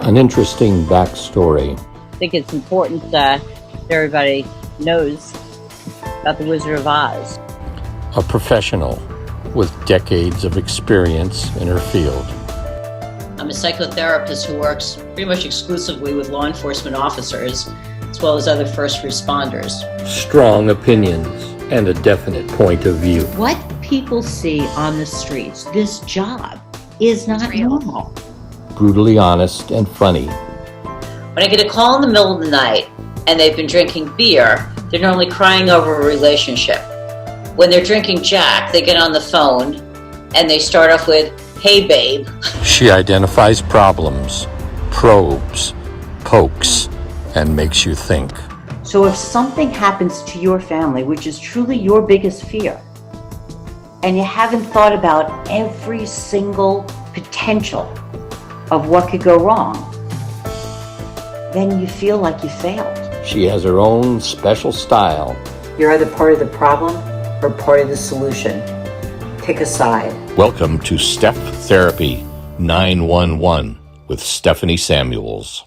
An interesting backstory. I think it's important that everybody knows about the Wizard of Oz. A professional with decades of experience in her field. I'm a psychotherapist who works pretty much exclusively with law enforcement officers, as well as other first responders. Strong opinions and a definite point of view. What people see on the streets, this job, is not normal. Brutally honest and funny. When I get a call in the middle of the night and they've been drinking beer, they're normally crying over a relationship. When they're drinking Jack, they get on the phone and they start off with, "Hey, babe." She identifies problems, probes, pokes, and makes you think. So if something happens to your family, which is truly your biggest fear, and you haven't thought about every single potential of what could go wrong, then you feel like you failed. She has her own special style. You're either part of the problem or part of the solution. Pick a side. Welcome to StephTherapy911 with Stephanie Samuels.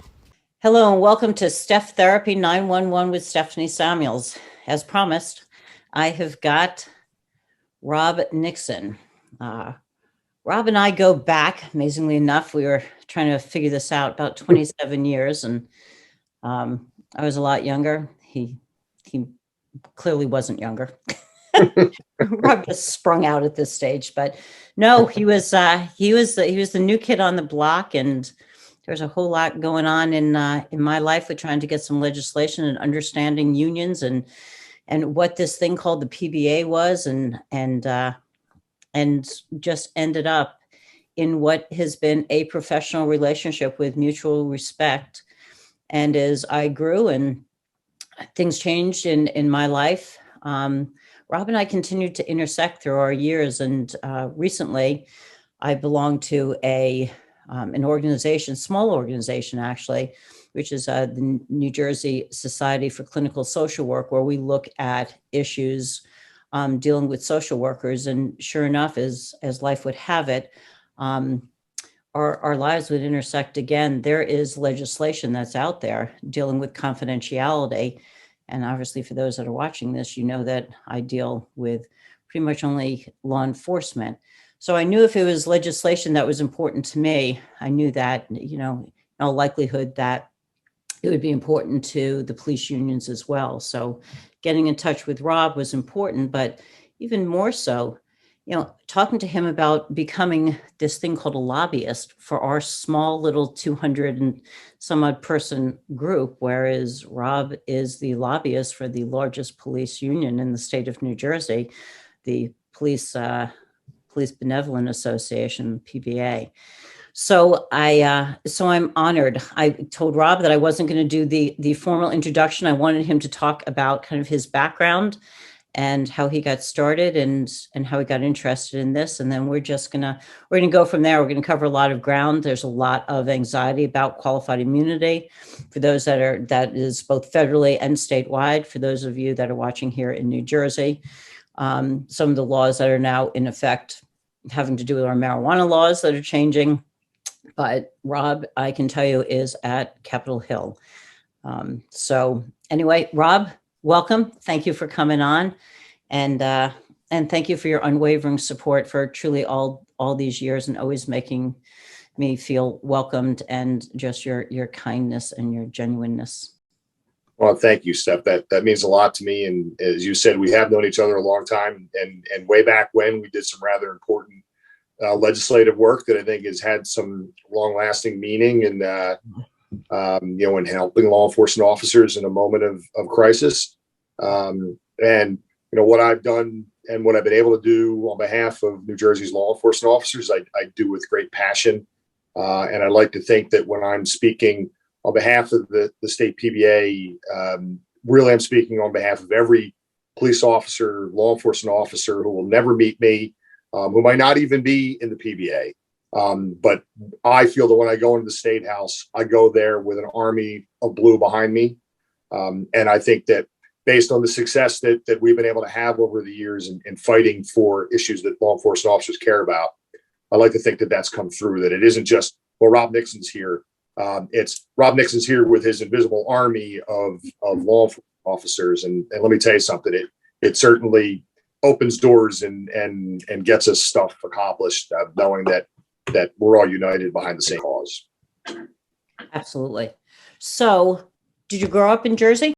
Hello and welcome to StephTherapy911 with Stephanie Samuels. As promised, I have got Rob Nixon. Rob and I go back, amazingly enough. We were trying to figure this out about 27 years, and I was a lot younger. He clearly wasn't younger. Rob just sprung out at this stage, but no, he was the new kid on the block, and there's a whole lot going on in my life with trying to get some legislation and understanding unions and what this thing called the PBA was, and just ended up in what has been a professional relationship with mutual respect. And as I grew and things changed in my life, Rob and I continued to intersect through our years. And recently, I belong to an organization, small organization actually, which is the New Jersey Society for Clinical Social Work, where we look at issues dealing with social workers. And sure enough, as life would have it, our lives would intersect again. There is legislation that's out there dealing with confidentiality. And obviously, for those that are watching this, you know that I deal with pretty much only law enforcement. So I knew if it was legislation that was important to me, I knew that, in all likelihood that it would be important to the police unions as well. So getting in touch with Rob was important, but even more so, talking to him about becoming this thing called a lobbyist for our small little 200 and some odd person group, whereas Rob is the lobbyist for the largest police union in the state of New Jersey, the Police Benevolent Association, PBA. So I'm honored. I told Rob that I wasn't going to do the formal introduction. I wanted him to talk about kind of his background and how he got started and how he got interested in this. And then we're going to go from there. We're going to cover a lot of ground. There's a lot of anxiety about qualified immunity for those that is both federally and statewide. For those of you that are watching here in New Jersey, some of the laws that are now in effect having to do with our marijuana laws that are changing. But Rob, I can tell you, is at Capitol Hill. So anyway, Rob, welcome. Thank you for coming on. And thank you for your unwavering support for truly all these years and always making me feel welcomed and just your kindness and your genuineness. Well, thank you, Steph. That means a lot to me. And as you said, we have known each other a long time. And way back when, we did some rather important legislative work that I think has had some long-lasting meaning and in helping law enforcement officers in a moment of crisis. And what I've done and what I've been able to do on behalf of New Jersey's law enforcement officers, I do with great passion. And I like to think that when I'm speaking on behalf of the state PBA, really I'm speaking on behalf of every police officer, law enforcement officer who will never meet me, who might not even be in the PBA. But I feel that when I go into the State House, I go there with an army of blue behind me. And I think that based on the success that we've been able to have over the years in fighting for issues that law enforcement officers care about, I like to think that that's come through, that it isn't just, well, Rob Nixon's here. It's Rob Nixon's here with his invisible army of law enforcement officers, and let me tell you something. It certainly opens doors and gets us stuff accomplished, knowing that we're all united behind the same cause. Absolutely. So, did you grow up in Jersey?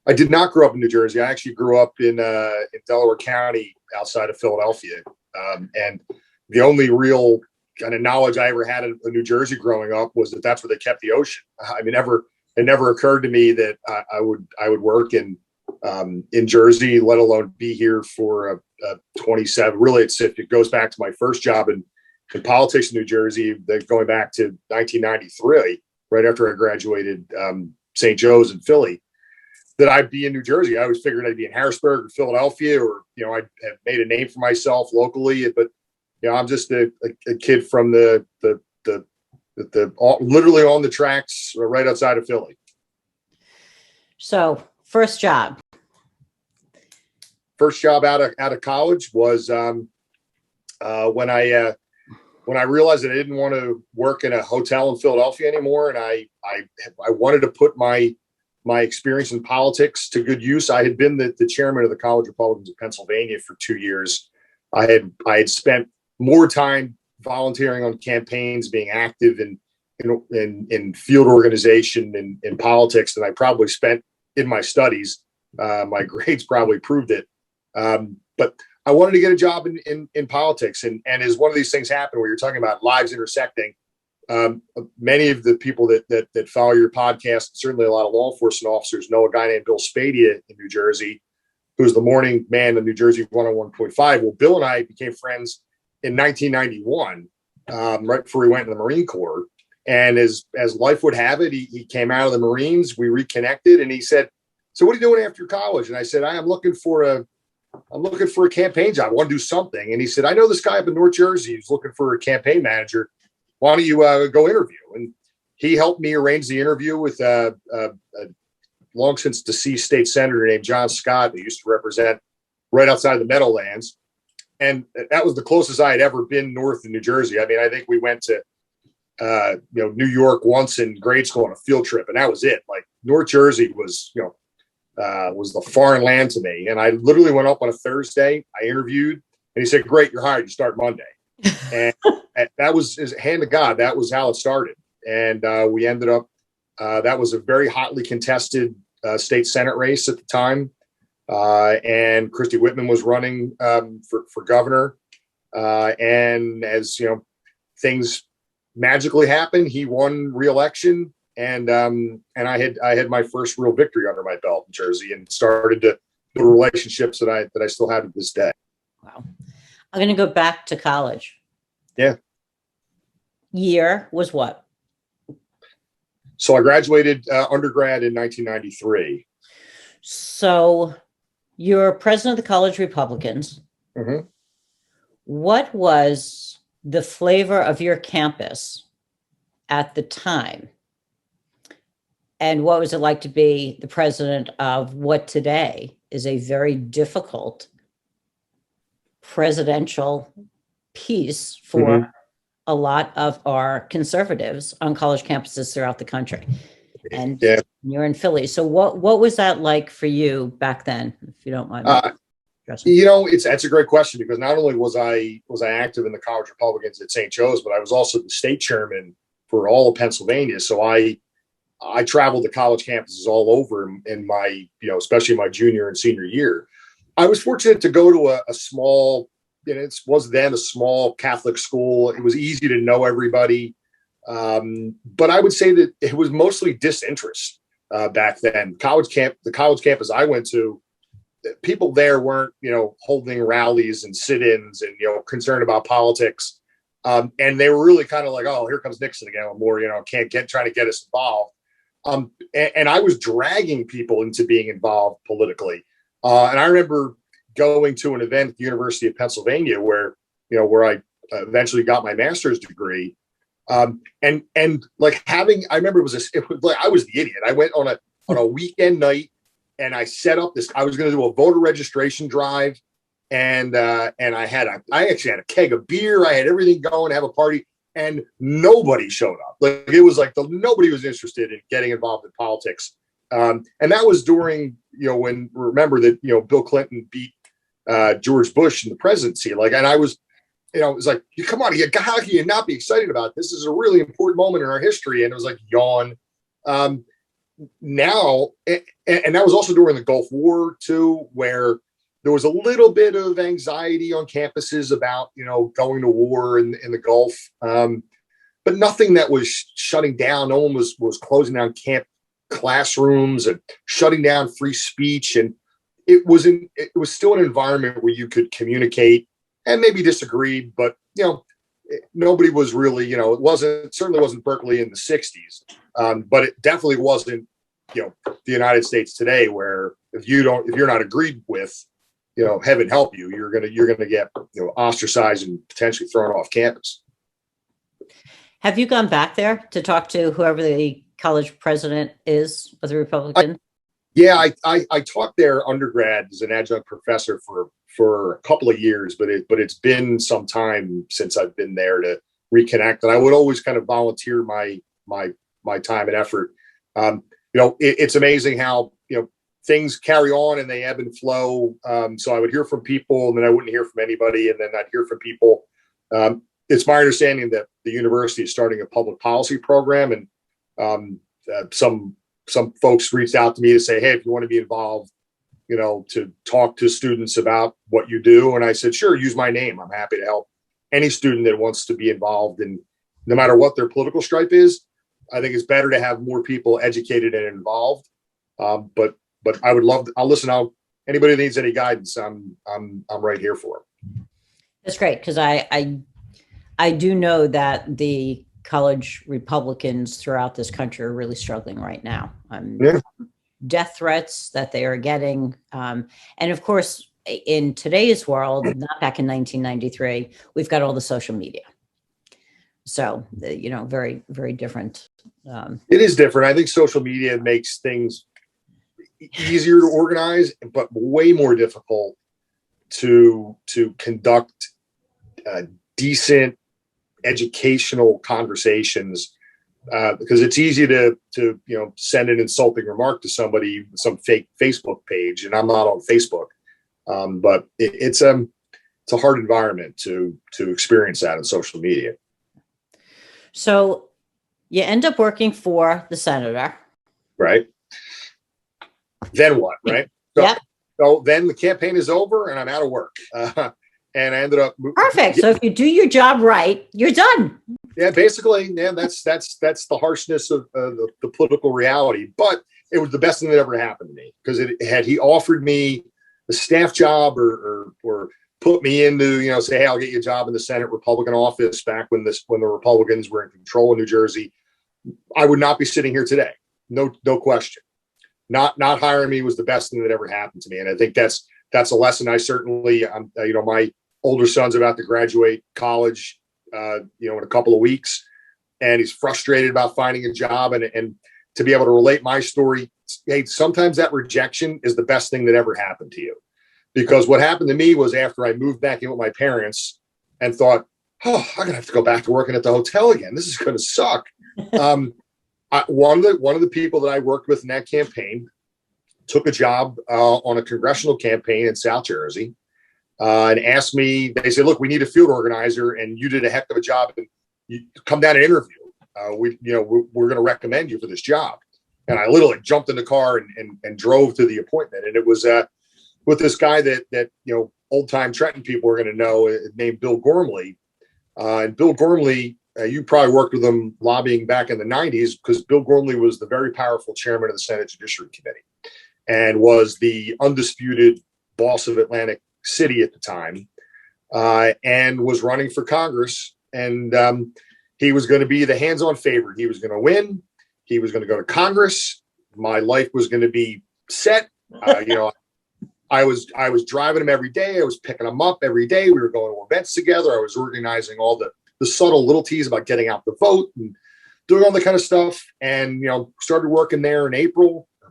I did not grow up in New Jersey. I actually grew up in Delaware County, outside of Philadelphia, and the only real kind of knowledge I ever had of New Jersey growing up was that that's where they kept the ocean. I mean, it never occurred to me that I would work in Jersey, let alone be here for a 27. Really, it goes back to my first job in politics in New Jersey, going back to 1993, right after I graduated St. Joe's in Philly, that I'd be in New Jersey. I always figured I'd be in Harrisburg or Philadelphia, or I'd have made a name for myself locally. But I'm just a kid from the literally on the tracks right outside of Philly. So, first job out of college was when I realized that I didn't want to work in a hotel in Philadelphia anymore, and I wanted to put my experience in politics to good use. I had been the chairman of the College Republicans of Pennsylvania for 2 years. I had spent more time volunteering on campaigns, being active in field organization and in politics than I probably spent in my studies. My grades probably proved it. But I wanted to get a job in politics. And as one of these things happened where you're talking about lives intersecting, many of the people that follow your podcast, certainly a lot of law enforcement officers, know a guy named Bill Spadia in New Jersey, who's the morning man of New Jersey 101.5. Well, Bill and I became friends in 1991, right before he went in the Marine Corps. And as life would have it, he came out of the Marines. We reconnected, and he said, "So what are you doing after college?" And I said, "I'm looking for a campaign job. I want to do something." And he said, "I know this guy up in North Jersey who's looking for a campaign manager. Why don't you go interview?" And he helped me arrange the interview with a long since deceased state senator named John Scott, who used to represent right outside the Meadowlands. And that was the closest I had ever been north of New Jersey. I mean, I think we went to New York once in grade school on a field trip, and that was it. Like, North Jersey was the foreign land to me. And I literally went up on a Thursday. I interviewed, and he said, "Great, you're hired. You start Monday." And that was his hand to God. That was how it started. And we ended up, that was a very hotly contested state Senate race at the time. And Christy Whitman was running for governor. And as things magically happened, he won re-election. And I had my first real victory under my belt in Jersey, and started to build relationships that I still have to this day. Wow. I'm going to go back to college. Yeah. Year was what? So I graduated undergrad in 1993. So you're president of the College Republicans. Mm-hmm. What was the flavor of your campus at the time? And what was it like to be the president of what today is a very difficult presidential piece for a lot of our conservatives on college campuses throughout the country? And you're in Philly. So what was that like for you back then, if you don't mind? That's a great question, because not only was I active in the College Republicans at St. Joe's, but I was also the state chairman for all of Pennsylvania. So I traveled to college campuses all over in my, especially my junior and senior year. I was fortunate to go to a small, it was then a small Catholic school. It was easy to know everybody. But I would say that it was mostly disinterest back then. The college campus I went to, people there weren't, holding rallies and sit-ins and, concerned about politics. And they were really kind of like, "Oh, here comes Nixon again," or more, trying to get us involved. And I was dragging people into being involved politically. And I remember going to an event at the University of Pennsylvania where I eventually got my master's degree. And like I remember it was like I was the idiot. I went on a weekend night, and I set up I was going to do a voter registration drive. And I actually had a keg of beer. I had everything going, have a party. and nobody showed up. Like it was like nobody was interested in getting involved in politics. And that was during, when remember that, Bill Clinton beat George Bush in the presidency. Like, and I was, it was like, come on, how can you not be excited about this? This is a really important moment in our history. And it was like, yawn. Now, and that was also during the Gulf War too, where there was a little bit of anxiety on campuses about, going to war in the Gulf. But nothing that was shutting down. No one was closing down classrooms and shutting down free speech. And it was still an environment where you could communicate and maybe disagree, but, nobody was really, it certainly wasn't Berkeley in the 60s. But it definitely wasn't, the United States today, where if you're not agreed with, heaven help you, you're gonna get, ostracized and potentially thrown off campus. Have you gone back there to talk to whoever the college president is of the Republican? I taught there undergrad as an adjunct professor for a couple of years, but it's been some time since I've been there to reconnect. And I would always kind of volunteer my time and effort. It's amazing how, things carry on and they ebb and flow. So I would hear from people and then I wouldn't hear from anybody. And then I'd hear from people. It's my understanding that the university is starting a public policy program, and some folks reached out to me to say, hey, if you want to be involved, to talk to students about what you do. And I said, sure, use my name. I'm happy to help any student that wants to be involved. And no matter what their political stripe is, I think it's better to have more people educated and involved. But I would love to, I'll listen out. Anybody that needs any guidance, I'm right here for them. That's great. Cause I do know that the college Republicans throughout this country are really struggling right now. Death threats that they are getting. And of course, in today's world, not back in 1993, we've got all the social media. So, very, very different. It is different. I think social media makes things easier to organize, but way more difficult to conduct decent educational conversations, because it's easy to send an insulting remark to somebody, some fake Facebook page, and I'm not on Facebook. But it's a hard environment to experience that in social media. So you end up working for the senator. Right. Then what? Right. So, yep. So then the campaign is over and I'm out of work. And I ended up perfect. So if you do your job right, you're done. Yeah, basically, that's the harshness of the political reality. But it was the best thing that ever happened to me, because had he offered me a staff job or put me into, say, hey, I'll get you a job in the Senate Republican office back when the Republicans were in control of New Jersey, I would not be sitting here today. No question. Not hiring me was the best thing that ever happened to me, and I think that's a lesson. I certainly, my older son's about to graduate college, in a couple of weeks, and he's frustrated about finding a job, and to be able to relate my story. Hey, sometimes that rejection is the best thing that ever happened to you, because what happened to me was after I moved back in with my parents and thought, oh, I'm gonna have to go back to working at the hotel again. This is going to suck. One of the people that I worked with in that campaign took a job on a congressional campaign in South Jersey. And asked me, they said, look, we need a field organizer and you did a heck of a job, and you come down and interview. We're going to recommend you for this job. And I literally jumped in the car and drove to the appointment. And it was with this guy that old time Trenton people are going to know, named Bill Gormley. And Bill Gormley, you probably worked with him lobbying back in the 90s, because Bill Gormley was the very powerful chairman of the Senate Judiciary Committee and was the undisputed boss of Atlantic City at the time, and was running for Congress. And he was going to be the hands-on favorite. He was going to win. He was going to go to Congress. My life was going to be set. I was driving him every day. I was picking him up every day. We were going to events together. I was organizing all the subtle little teas about getting out the vote and doing all the kind of stuff. And started working there in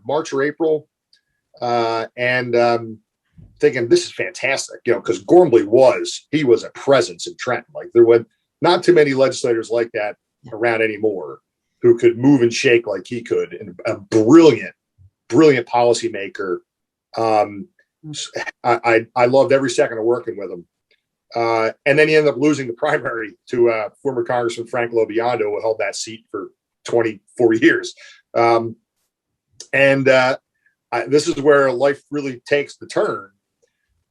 March or April, and thinking this is fantastic, because Gormley was a presence in Trenton. Like not too many legislators like that around anymore who could move and shake like he could, and a brilliant policymaker. I loved every second of working with him. And then he ended up losing the primary to former Congressman Frank Lobiondo, who held that seat for 24 years. This is where life really takes the turn.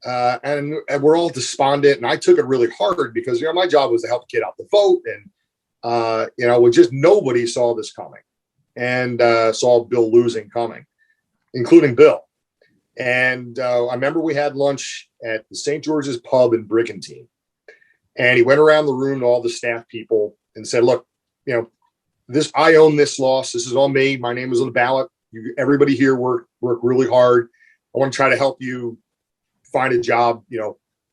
And we're all despondent. And I took it really hard because, my job was to help the kid out the vote. And, just nobody saw this coming and saw Bill losing coming, including Bill. And I remember we had lunch at the St. George's Pub in Brigantine. And he went around the room to all the staff people and said, look, I own this loss. This is all me. My name is on the ballot. Everybody here work really hard. I want to try to help you find a job.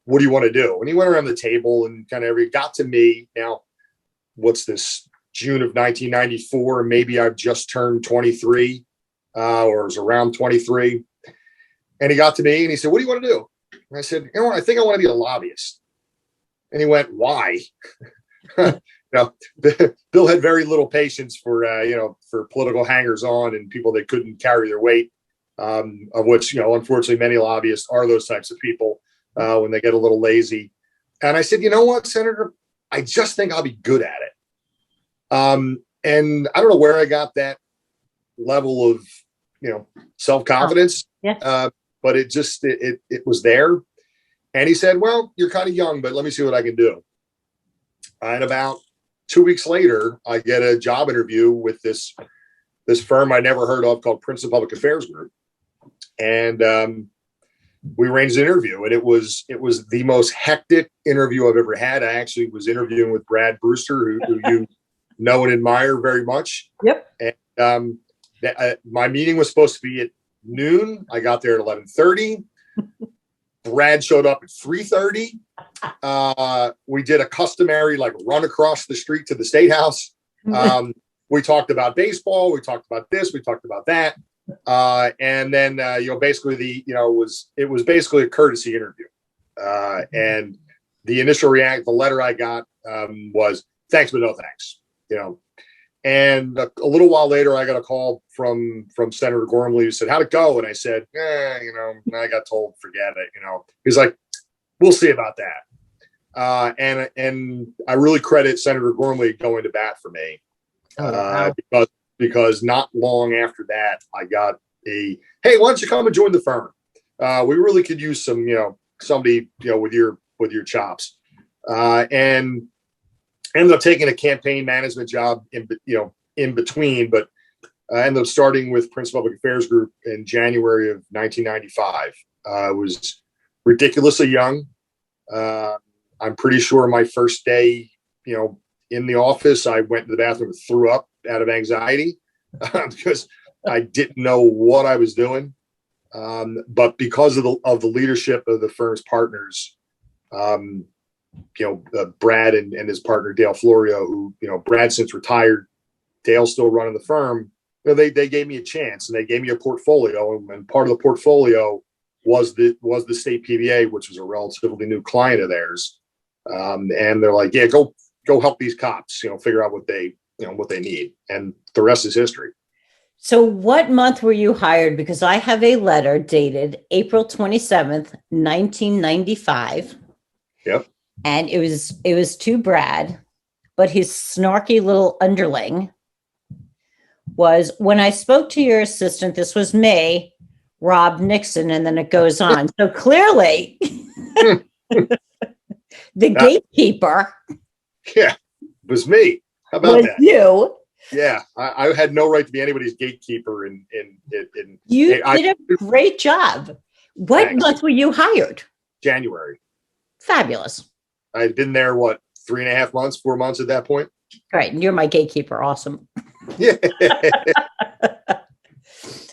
What do you want to do? And he went around the table and kind of got to me. Now, what's this, June of 1994? Maybe I've just turned 23 or was around 23. And he got to me and he said, what do you want to do? And I said, I think I want to be a lobbyist. And he went, why? Bill had very little patience for political hangers on and people that couldn't carry their weight, of which, unfortunately, many lobbyists are those types of people when they get a little lazy. And I said, you know what, Senator, I just think I'll be good at it. And I don't know where I got that level of, self-confidence. Yeah. But it was there. And he said, well, you're kind of young, but let me see what I can do. And about 2 weeks later, I get a job interview with this firm I never heard of called Princeton Public Affairs Group. And we arranged an interview, and it was the most hectic interview I've ever had. I actually was interviewing with Brad Brewster, who you know and admire very much. Yep. And my meeting was supposed to be at noon. I got there at 11:30. Brad showed up at 3:30. We did a customary run across the street to the State House. We talked about baseball. We talked about this. We talked about that. And then basically it was basically a courtesy interview. And the initial the letter I got was thanks, but no thanks. And a little while later, I got a call from Senator Gormley who said, how'd it go? And I said, I got told, forget it. He's like, we'll see about that. And I really credit Senator Gormley going to bat for me. Wow. Because not long after that, I got hey, why don't you come and join the firm? We really could use some, somebody, with your chops. And ended up taking a campaign management job in between, but I ended up starting with Princeton Public Affairs Group in January of 1995. I was ridiculously young. I'm pretty sure my first day, in the office, I went to the bathroom and threw up out of anxiety because I didn't know what I was doing. But because of the leadership of the firm's partners, Brad and his partner, Dale Florio, who, Brad since retired, Dale's still running the firm. They gave me a chance and they gave me a portfolio. And part of the portfolio was the state PBA, which was a relatively new client of theirs. And they're like, yeah, go help these cops, figure out what they need. And the rest is history. So what month were you hired? Because I have a letter dated April 27th, 1995. Yep. And it was to Brad, but his snarky little underling was, when I spoke to your assistant, this was me, Rob Nixon, and then it goes on. So clearly the gatekeeper. Yeah, it was me. How about was that? You. Yeah, I had no right to be anybody's gatekeeper. You did a great job. What Thanks. month were you hired? January. Fabulous. I'd been there, 3.5 months, 4 months at that point. Great. And you're my gatekeeper. Awesome. Yeah.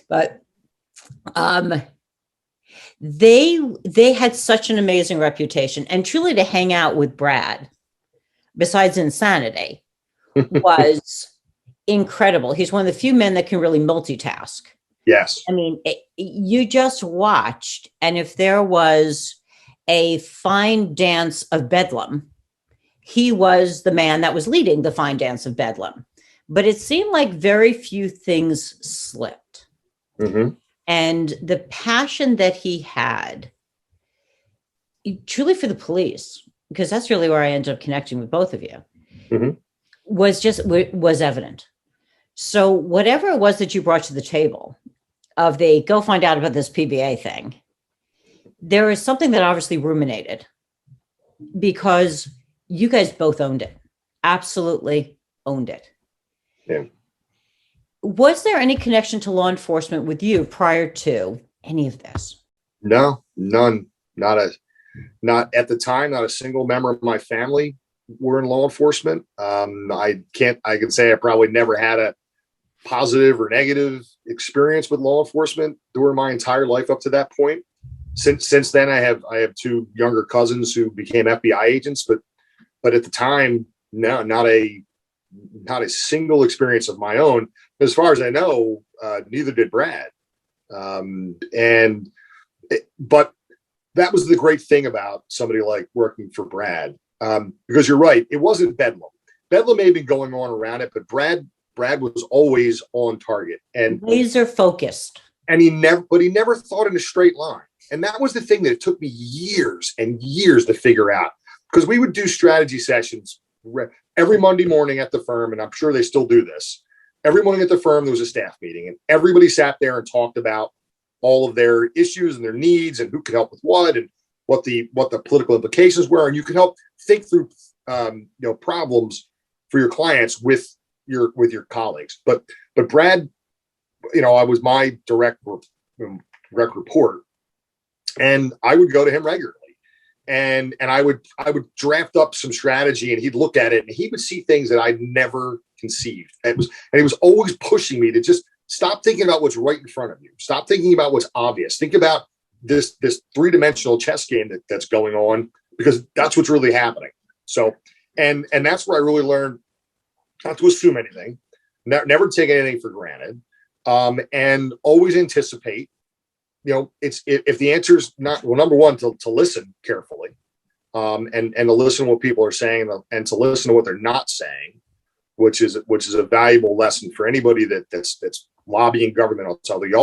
But they had such an amazing reputation, and truly to hang out with Brad, besides insanity, was incredible. He's one of the few men that can really multitask. Yes. I mean, you just watched, and if there was a fine dance of Bedlam, he was the man that was leading the fine dance of Bedlam. But it seemed like very few things slipped. Mm-hmm. And the passion that he had, truly for the police, because that's really where I ended up connecting with both of you, Mm-hmm. was evident. So whatever it was that you brought to the table of the go find out about this PBA thing, there is something that obviously ruminated because you guys both owned it. Absolutely owned it. Yeah. Was there any connection to law enforcement with you prior to any of this? No, none. Not at the time, not a single member of my family were in law enforcement. I can say I probably never had a positive or negative experience with law enforcement during my entire life up to that point. Since then, I have two younger cousins who became FBI agents, but at the time, no, not a single experience of my own. As far as I know, neither did Brad. But that was the great thing about somebody like working for Brad, because you're right, it wasn't Bedlam. Bedlam may have been going on around it, but Brad was always on target and laser focused. And he never thought in a straight line. And that was the thing that it took me years and years to figure out, because we would do strategy sessions every Monday morning at the firm, and I'm sure they still do this. Every morning at the firm, there was a staff meeting, and everybody sat there and talked about all of their issues and their needs and who could help with what and what the political implications were. And you could help think through problems for your clients with your colleagues. But Brad, I was my direct report, and I would go to him regularly. And I would draft up some strategy, and he'd look at it, and he would see things that I'd never conceived. And he was always pushing me to just stop thinking about what's right in front of you. Stop thinking about what's obvious. Think about this three-dimensional chess game that's going on, because that's what's really happening. So, and that's where I really learned not to assume anything, never take anything for granted, and always anticipate. If the answer is not, well, number one, to listen carefully, and to listen to what people are saying, and to listen to what they're not saying, which is a valuable lesson for anybody that's lobbying government. I'll tell you,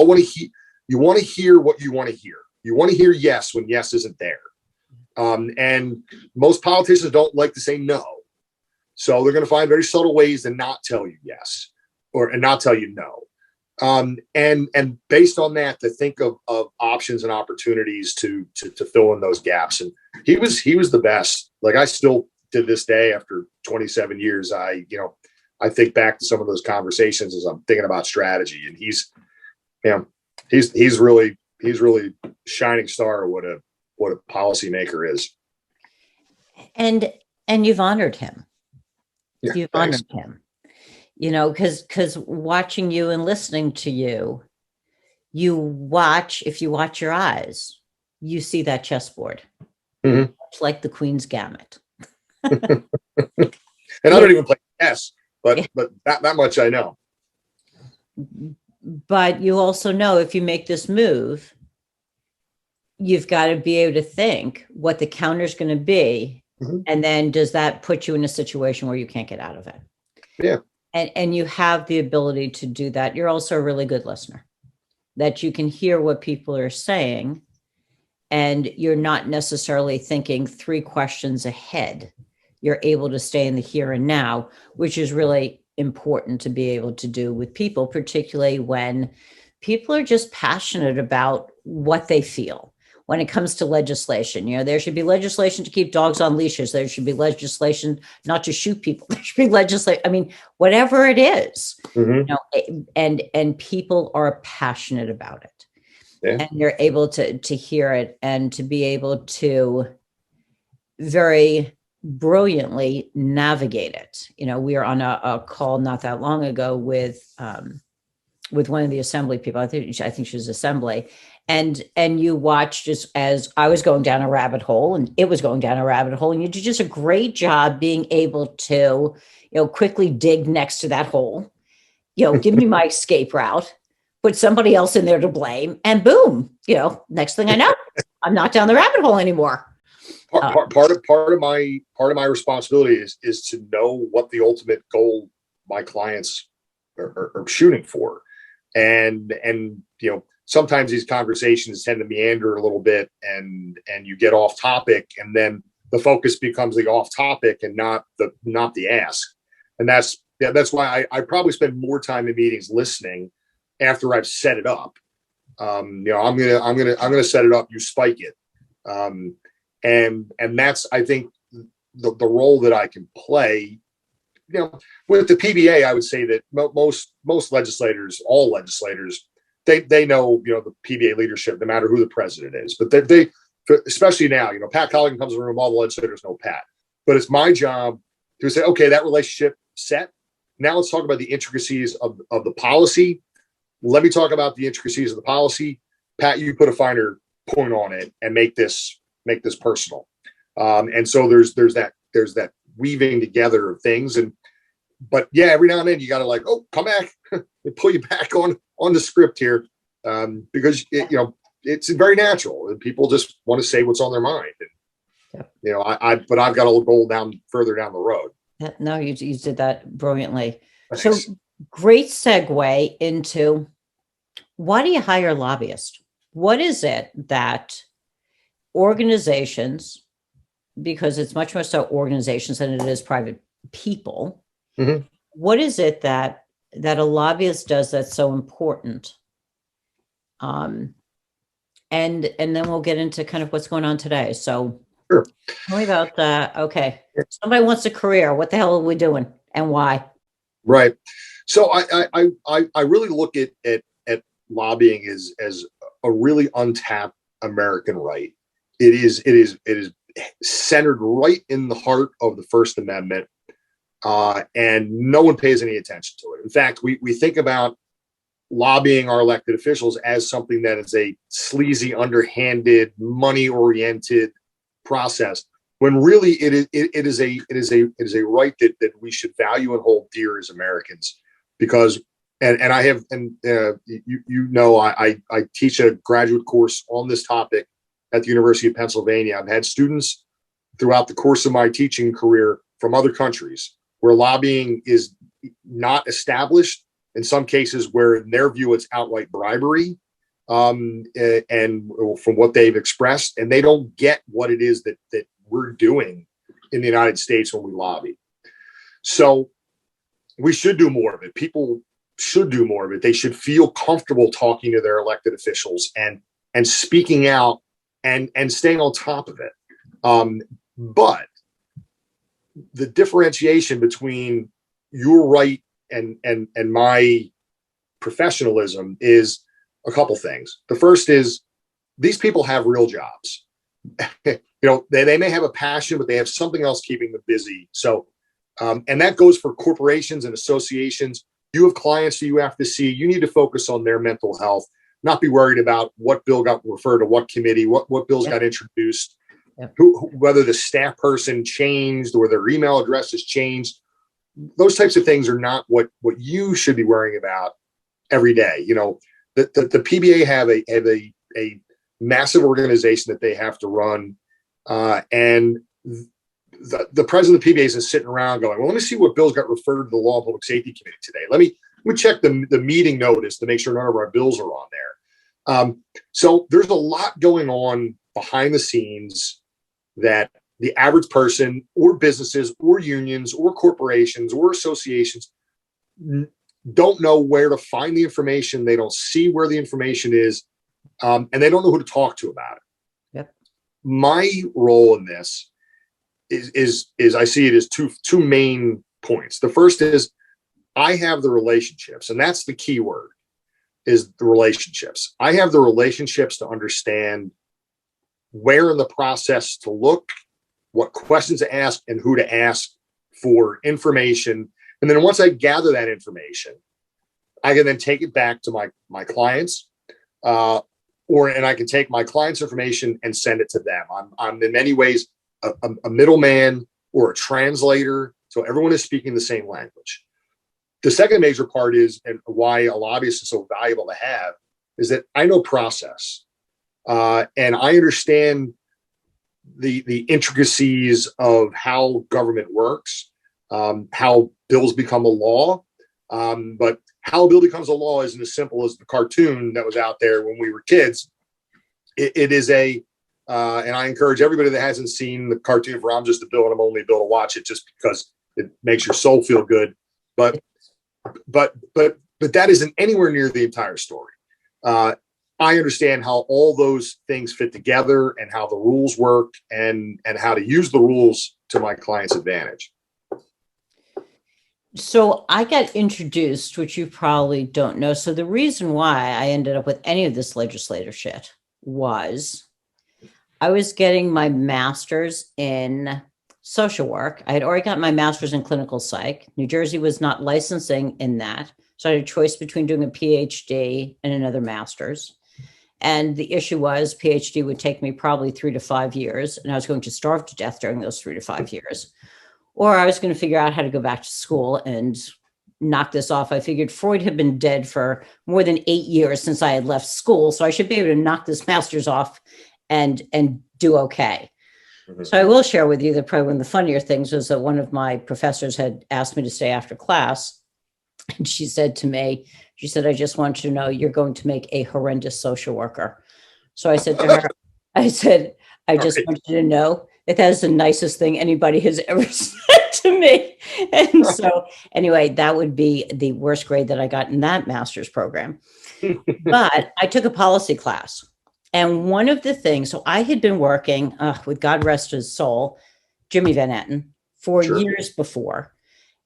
you want to hear what you want to hear. You want to hear yes when yes isn't there. And most politicians don't like to say no. So they're going to find very subtle ways to not tell you yes and not tell you no. And based on that, to think of options and opportunities to fill in those gaps. And he was the best. Like, I still, to this day, after 27 years, I think back to some of those conversations as I'm thinking about strategy, and he's really shining star of what a policymaker is. And you've honored him. Yeah, you've thanks. honored him. Because watching you and listening to you, if you watch your eyes, you see that chessboard. Mm-hmm. It's like the Queen's Gambit. And I don't even play chess, but that much I know. But you also know, if you make this move, you've got to be able to think what the counter is going to be. Mm-hmm. And then does that put you in a situation where you can't get out of it? Yeah. And you have the ability to do that. You're also a really good listener, that you can hear what people are saying, and you're not necessarily thinking 3 questions ahead. You're able to stay in the here and now, which is really important to be able to do with people, particularly when people are just passionate about what they feel. When it comes to legislation, there should be legislation to keep dogs on leashes. There should be legislation not to shoot people. There should be legislation. I mean, whatever it is, Mm-hmm. And people are passionate about it, Yeah. and you're able to hear it and to be able to very brilliantly navigate it. We were on a call not that long ago with one of the assembly people. I think she was assembly. And you watched as I was going down a rabbit hole, and it was going down a rabbit hole, and you did just a great job being able to, quickly dig next to that hole, give me my escape route, put somebody else in there to blame, and boom, next thing I know, I'm not down the rabbit hole anymore. Part of my responsibility is to know what the ultimate goal my clients are shooting for, and sometimes these conversations tend to meander a little bit, and you get off topic, and then the focus becomes the off topic and not the ask. And that's why I probably spend more time in meetings listening after I've set it up. I'm gonna set it up, you spike it. And that's, I think, the role that I can play. With the PBA, I would say that most legislators, all legislators, they know, the PBA leadership, no matter who the president is. But they especially now, Pat Colligan comes in the room, all the legislators know Pat. But it's my job to say, okay, that relationship set. Now let's talk about the intricacies of the policy. Let me talk about the intricacies of the policy. Pat, you put a finer point on it and make this personal. And so there's that weaving together of things. But yeah, every now and then you got to come back and pull you back on the script here, because it's very natural and people just want to say what's on their mind. And, but I've got a goal further down the road. No, you did that brilliantly. Thanks. So great segue into, why do you hire lobbyists? What is it that organizations, because it's much more so organizations than it is private people, Mm-hmm. what is it that a lobbyist does that's so important? And then we'll get into kind of what's going on today. So Sure. tell me about that. Okay. Somebody wants a career. What the hell are we doing and why? Right. So I really look at lobbying as a really untapped American right. It is centered right in the heart of the First Amendment, and no one pays any attention to it. In fact, we think about lobbying our elected officials as something that is a sleazy, underhanded, money-oriented process, when really it is a right that we should value and hold dear as Americans. Because I teach a graduate course on this topic at the University of Pennsylvania. I've had students throughout the course of my teaching career from other countries where lobbying is not established, in some cases where in their view it's outright bribery, and from what they've expressed, and they don't get what it is that we're doing in the United States when we lobby. So we should do more of it. People should do more of it. They should feel comfortable talking to their elected officials and speaking out and staying on top of it. But the differentiation between your right and my professionalism is a couple things. The first is these people have real jobs. They may have a passion, but they have something else keeping them busy. So, and that goes for corporations and associations. You have clients that you have to see. You need to focus on their mental health, not be worried about what bill got referred to what committee, what bills got introduced, whether the staff person changed or their email address has changed. Those types of things are not what you should be worrying about every day. The PBA have a massive organization that they have to run, and the president of the PBA is sitting around going, well, let me see what bills got referred to the Law and Public Safety Committee today. Let me check the meeting notice to make sure none of our bills are on there. So there's a lot going on behind the scenes that the average person or businesses or unions or corporations or associations don't know where to find the information. They don't see where the information is, and they don't know who to talk to about it. Yep. My role in this is I see it as two main points. The first is I have the relationships, and that's the key word, is the relationships. I have the relationships to understand where in the process to look, what questions to ask, and who to ask for information. And then once I gather that information, I can then take it back to my clients, and I can take my clients' information and send it to them. I'm in many ways a middleman or a translator, so everyone is speaking the same language. The second major part is, and why a lobbyist is so valuable to have, is that I know process, and I understand the intricacies of how government works, how bills become a law. But how a bill becomes a law isn't as simple as the cartoon that was out there when we were kids. It is and I encourage everybody that hasn't seen the cartoon for I'm Just a Bill and I'm Only a Bill to watch it, just because it makes your soul feel good. But that isn't anywhere near the entire story. I understand how all those things fit together and how the rules work and how to use the rules to my client's advantage. So I got introduced, which you probably don't know. So the reason why I ended up with any of this legislative shit was I was getting my master's in social work. I had already got my master's in clinical psych. New Jersey was not licensing in that. So I had a choice between doing a PhD and another master's. And the issue was PhD would take me probably 3 to 5 years, and I was going to starve to death during those 3 to 5 years. Or I was going to figure out how to go back to school and knock this off. I figured Freud had been dead for more than 8 years since I had left school, so I should be able to knock this master's off and do okay. Mm-hmm. So I will share with you that probably one of the funnier things was that one of my professors had asked me to stay after class. And she said to me, I just want you to know you're going to make a horrendous social worker. So I said to her, I just want you to know that is the nicest thing anybody has ever said to me. And so anyway, that would be the worst grade that I got in that master's program. But I took a policy class. And one of the things, so I had been working with, God rest his soul, Jimmy Van Etten, for years before,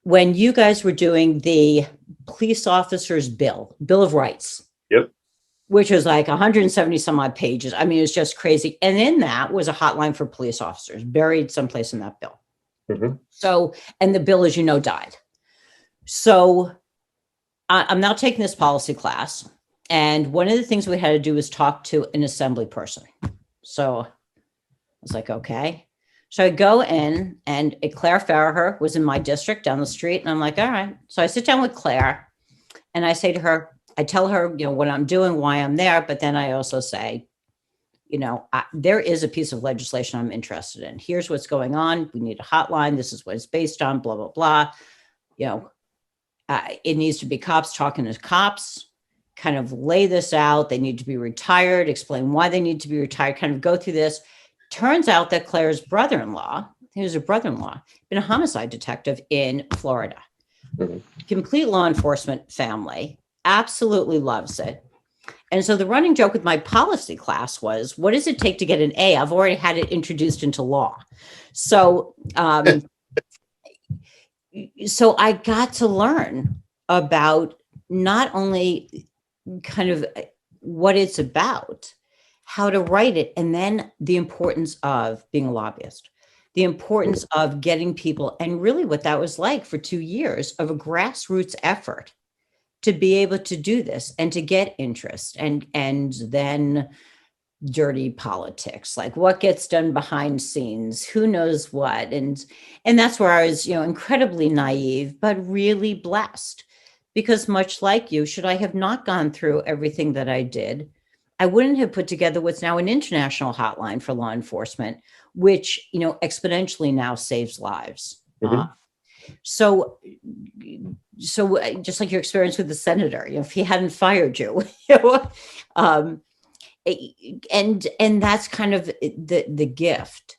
when you guys were doing the police officers' bill of rights. Yep. Which was like 170 some odd pages. I mean, it was just crazy. And in that was a hotline for police officers buried someplace in that bill. Mm-hmm. So, and the bill, as you know, died. So I'm now taking this policy class. And one of the things we had to do was talk to an assembly person. So I was like, okay. So I go in, and Claire Farraher was in my district down the street. And I'm like, all right. So I sit down with Claire and I say to her, I tell her, what I'm doing, why I'm there. But then I also say, there is a piece of legislation I'm interested in. Here's what's going on. We need a hotline. This is what it's based on, blah, blah, blah. It needs to be cops talking to cops, kind of lay this out. They need to be retired, explain why they need to be retired, kind of go through this. Turns out that Claire's brother-in-law, he was a brother-in-law, been a homicide detective in Florida. Mm-hmm. Complete law enforcement family. Absolutely loves it. And so the running joke with my policy class was, what does it take to get an A? I've already had it introduced into law. So, so I got to learn about not only kind of what it's about, how to write it, and then the importance of being a lobbyist, the importance of getting people, and really what that was like for 2 years of a grassroots effort to be able to do this and to get interest, and then dirty politics, like what gets done behind scenes, who knows what. And that's where I was, incredibly naive, but really blessed, because much like you, should I have not gone through everything that I did, I wouldn't have put together what's now an international hotline for law enforcement, which, exponentially now saves lives. Mm-hmm. So just like your experience with the senator, if he hadn't fired you, and that's kind of the gift.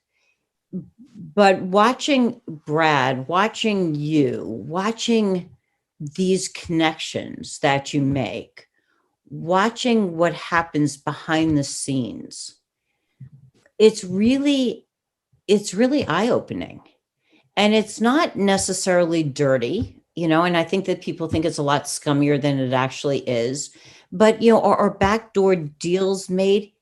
But watching Brad, watching you, watching these connections that you make, watching what happens behind the scenes, it's really eye-opening. And it's not necessarily dirty, and I think that people think it's a lot scummier than it actually is. But, are backdoor deals made?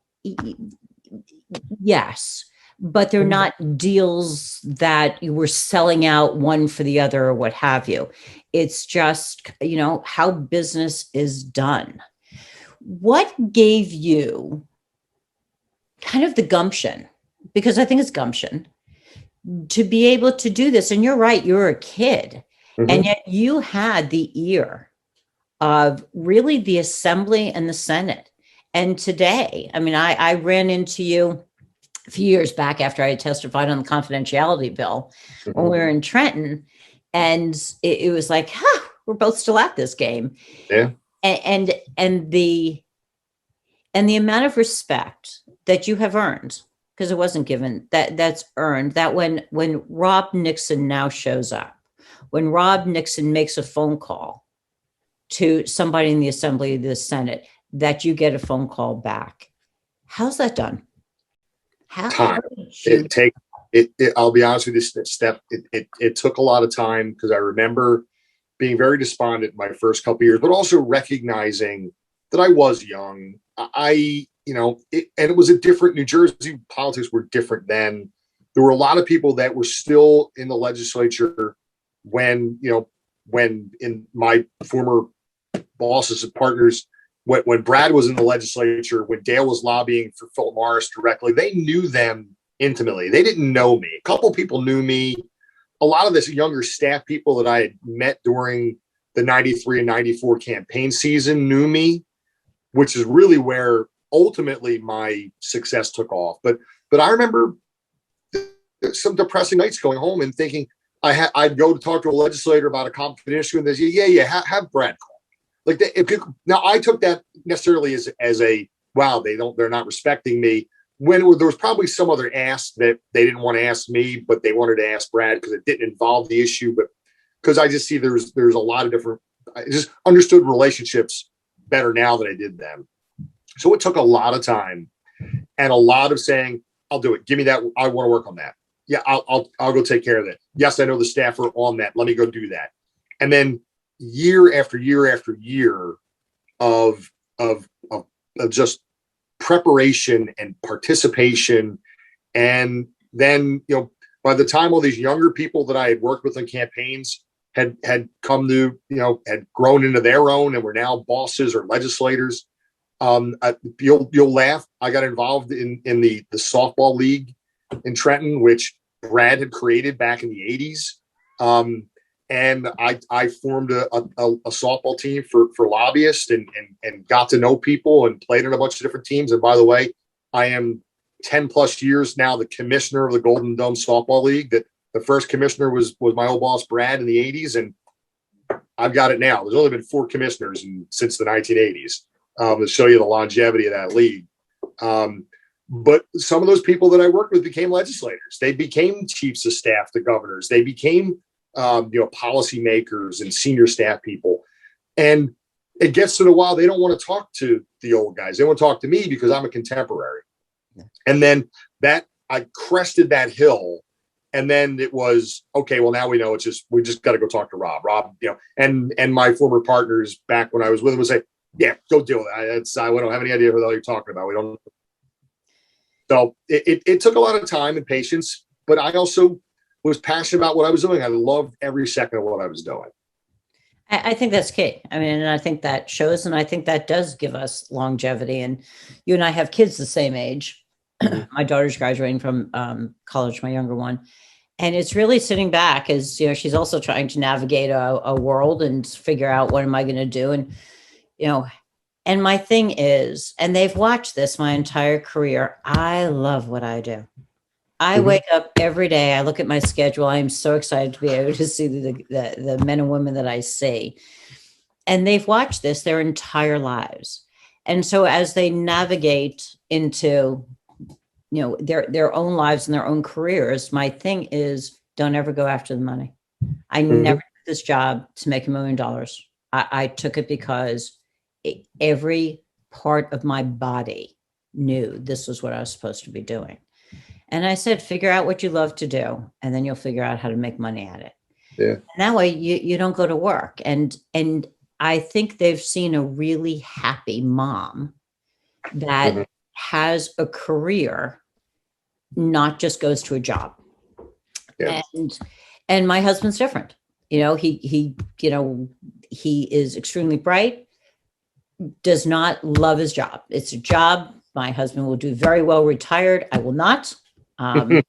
Yes. But they're not deals that you were selling out one for the other or what have you. It's just, how business is done. What gave you kind of the gumption, because I think it's gumption, to be able to do this? And you're right, you're a kid, mm-hmm. and yet you had the ear of really the Assembly and the Senate. And today, I mean, I ran into you a few years back after I had testified on the confidentiality bill when we were in Trenton. And it was like, we're both still at this game. Yeah. And the amount of respect that you have earned, because it wasn't given, that's earned, that when Rob Nixon now shows up, when Rob Nixon makes a phone call to somebody in the Assembly or the Senate, that you get a phone call back. How's that done? Time. I'll be honest with you, Steph, it took a lot of time, because I remember being very despondent in my first couple of years, but also recognizing that I was young. And it was a different, New Jersey politics were different then. There were a lot of people that were still in the legislature when in my former bosses and partners, when Brad was in the legislature, when Dale was lobbying for Philip Morris directly, they knew them intimately. They didn't know me. A couple people knew me. A lot of this younger staff people that I had met during the 93 and 94 campaign season knew me, which is really where ultimately my success took off. But I remember some depressing nights going home and thinking I'd go to talk to a legislator about a complicated issue, and they say, have Brad call. Like now I took that necessarily as a, wow, they're not respecting me. When there was probably some other ask that they didn't want to ask me, but they wanted to ask Brad because it didn't involve the issue. But because I just see there's a lot of different, I just understood relationships better now than I did then. So it took a lot of time and a lot of saying, I'll do it. Give me that. I want to work on that. Yeah, I'll go take care of that. Yes, I know the staff are on that. Let me go do that. And then year after year after year of just preparation and participation. And then, by the time all these younger people that I had worked with in campaigns had come to, had grown into their own and were now bosses or legislators, you'll laugh. I got involved in the softball league in Trenton, which Brad had created back in the 80s. And I formed a softball team for lobbyists and got to know people and played in a bunch of different teams. And by the way, I am 10 plus years now the commissioner of the Golden Dome Softball League. That the first commissioner was my old boss Brad in the 80s, and I've got it now. There's only been 4 commissioners since the 1980s to show you the longevity of that league. But some of those people that I worked with became legislators. They became chiefs of staff to governors. They became policymakers and senior staff people. And it gets to the while they don't want to talk to the old guys. They want to talk to me because I'm a contemporary. Yeah. And then I crested that hill. And then it was, okay, well, now we know we just got to go talk to Rob. Rob, and my former partners back when I was with him would say, yeah, go deal with it. I don't have any idea who the hell you're talking about. We don't. So it took a lot of time and patience, but I also was passionate about what I was doing. I loved every second of what I was doing. I think that's key. I mean, and I think that shows, and I think that does give us longevity. And you and I have kids the same age. Mm-hmm. My daughter's graduating from college, my younger one. And it's really sitting back as, she's also trying to navigate a world and figure out what am I going to do? And, and my thing is, and they've watched this my entire career, I love what I do. I wake up every day. I look at my schedule. I am so excited to be able to see the men and women that I see. And they've watched this their entire lives. And so as they navigate into, their own lives and their own careers, my thing is don't ever go after the money. I never took this job to make $1 million. I took it because every part of my body knew this was what I was supposed to be doing. And I said, figure out what you love to do, and then you'll figure out how to make money at it. Yeah. And that way you don't go to work. And I think they've seen a really happy mom that has a career, not just goes to a job. Yeah. And my husband's different. He is extremely bright, does not love his job. It's a job. My husband will do very well retired. I will not. And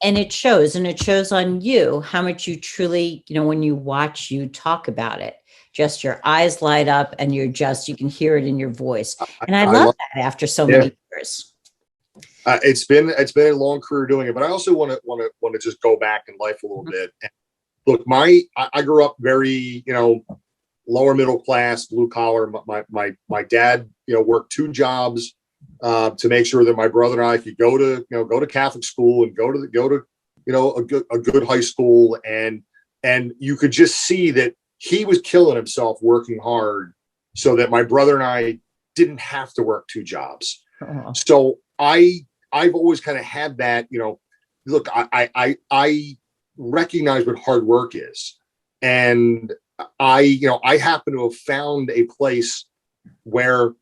it shows on you how much you truly, when you watch you talk about it, just your eyes light up and you can hear it in your voice. And I love that after so many years. It's been a long career doing it, but I also want to just go back in life a little bit. And look, I grew up very, lower middle class, blue collar. My dad, worked two jobs to make sure that my brother and I could go to Catholic school and go to a good high school, and you could just see that he was killing himself working hard so that my brother and I didn't have to work two jobs. Oh. So I've always kind of had that, look, I recognize what hard work is. And I happen to have found a place where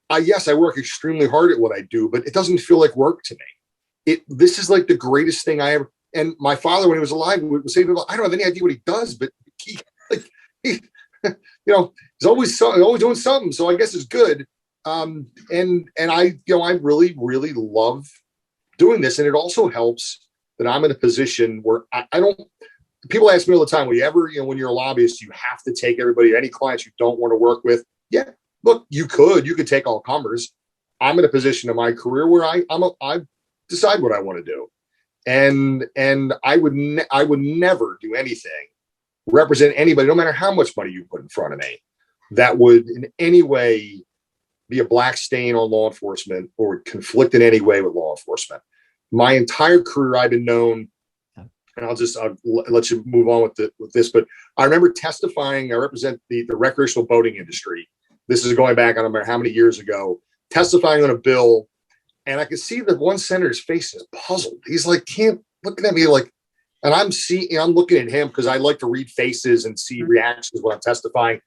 I work extremely hard at what I do, but it doesn't feel like work to me. This is like the greatest thing I ever, and my father, when he was alive, would say, I don't have any idea what he does, but he's always doing something. So I guess it's good. And I really, really love doing this. And it also helps that I'm in a position where I don't, people ask me all the time, will you ever, when you're a lobbyist, you have to take everybody, any clients you don't want to work with? Yeah, look, you could take all comers. I'm in a position in my career where I decide what I want to do. And I would never do anything, represent anybody, no matter how much money you put in front of me, that would in any way be a black stain on law enforcement or conflict in any way with law enforcement. My entire career, I've been known, and I'll let you move on with this, but I remember testifying. I represent the recreational boating industry. This is going back, I don't remember how many years ago, testifying on a bill, and I could see that one senator's face is puzzled. He's like, looking at me like, and I'm looking at him because I like to read faces and see reactions when I'm testifying.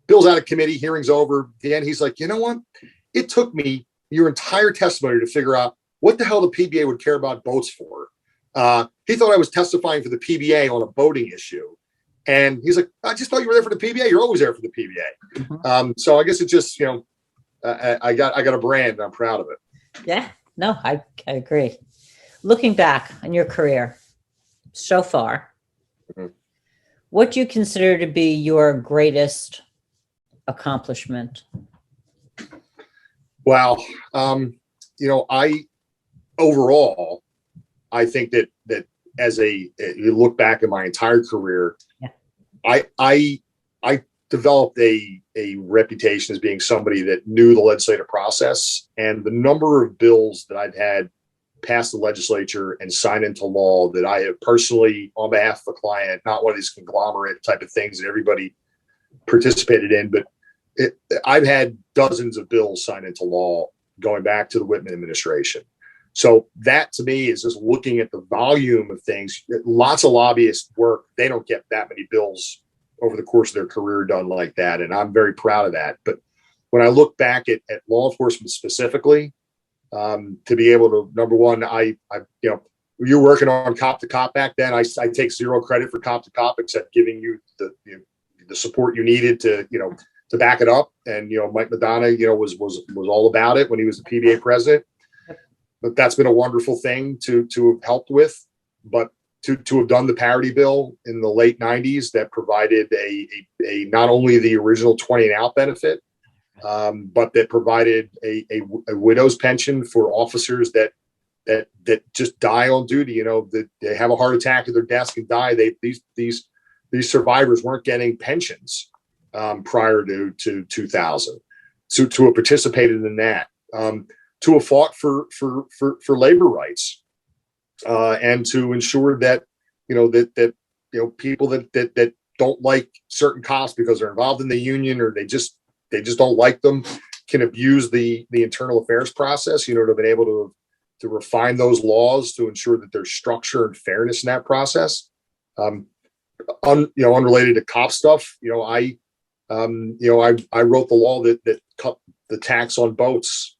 Bill's out of committee, hearing's over. At the end, he's like, you know what? It took me your entire testimony to figure out what the hell the PBA would care about boats for. He thought I was testifying for the PBA on a boating issue. And he's like, I just thought you were there for the PBA. You're always there for the PBA. Mm-hmm. So I guess it's just, I got a brand and I'm proud of it. Yeah, no, I agree. Looking back on your career so far, what do you consider to be your greatest accomplishment? Well, overall, I think that as you look back at my entire career, yeah. I developed a reputation as being somebody that knew the legislative process, and the number of bills that I've had pass the legislature and sign into law that I have personally, on behalf of a client, not one of these conglomerate type of things that everybody participated in, but I've had dozens of bills signed into law going back to the Whitman administration. So that to me is just looking at the volume of things. Lots of lobbyists work. They don't get that many bills over the course of their career done like that. And I'm very proud of that. But when I look back at law enforcement specifically, to be able to, number one, you're working on cop to cop back then. I take zero credit for cop to cop, except giving you the support you needed to back it up. And, Mike Madonna, was all about it when he was the PBA president. But that's been a wonderful thing to have helped with. But to have done the parity bill in the late 90s that provided a not only the original 20 and out benefit, but that provided a widow's pension for officers that just die on duty. That they have a heart attack at their desk and die. These survivors weren't getting pensions prior to 2000. To have participated in that. To have fought for labor rights, and to ensure that people that don't like certain cops because they're involved in the union or they just don't like them can abuse the internal affairs process. To have been able to refine those laws to ensure that there's structure and fairness in that process. Unrelated to cop stuff, I wrote the law that cut the tax on boats.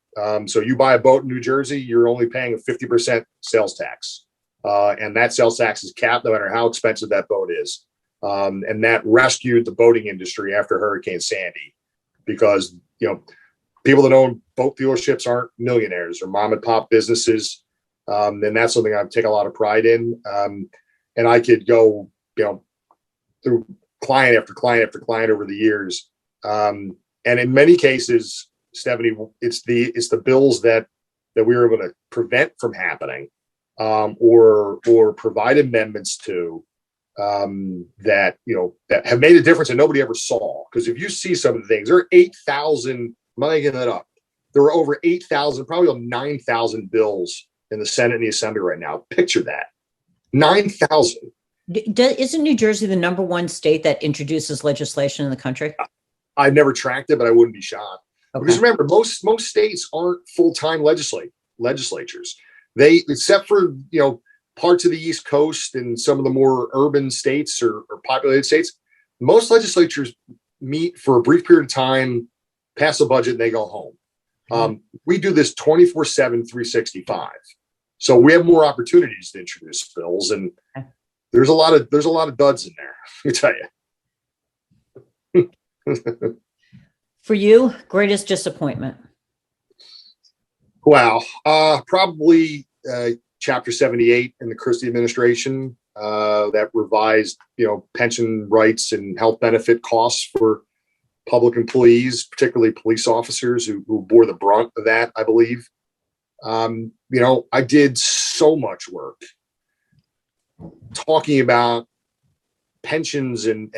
So you buy a boat in New Jersey, you're only paying a 50% sales tax. And that sales tax is capped no matter how expensive that boat is. And that rescued the boating industry after Hurricane Sandy, because, people that own boat dealerships aren't millionaires or mom and pop businesses. And that's something I take a lot of pride in. And I could go, through client after client after client over the years. And in many cases, Stephanie, it's the bills that that we were able to prevent from happening, or provide amendments to, that, that have made a difference and nobody ever saw. Because if you see some of the things, there are 8,000, I'm not making that up. There were over 8,000, probably 9,000 bills in the Senate and the Assembly right now. Picture that. 9,000. Isn't New Jersey the number one state that introduces legislation in the country? I've never tracked it, but I wouldn't be shocked. Okay. Because remember, most states aren't full-time legislatures. They, except for, parts of the East Coast and some of the more urban states or populated states, most legislatures meet for a brief period of time, pass a budget, and they go home. We do this 24/7, 365. So we have more opportunities to introduce bills, and there's a lot of duds in there. Let me tell you. For you, greatest disappointment? Wow, probably Chapter 78 in the Christie administration, that revised, pension rights and health benefit costs for public employees, particularly police officers who bore the brunt of that, I believe. I did so much work talking about pensions and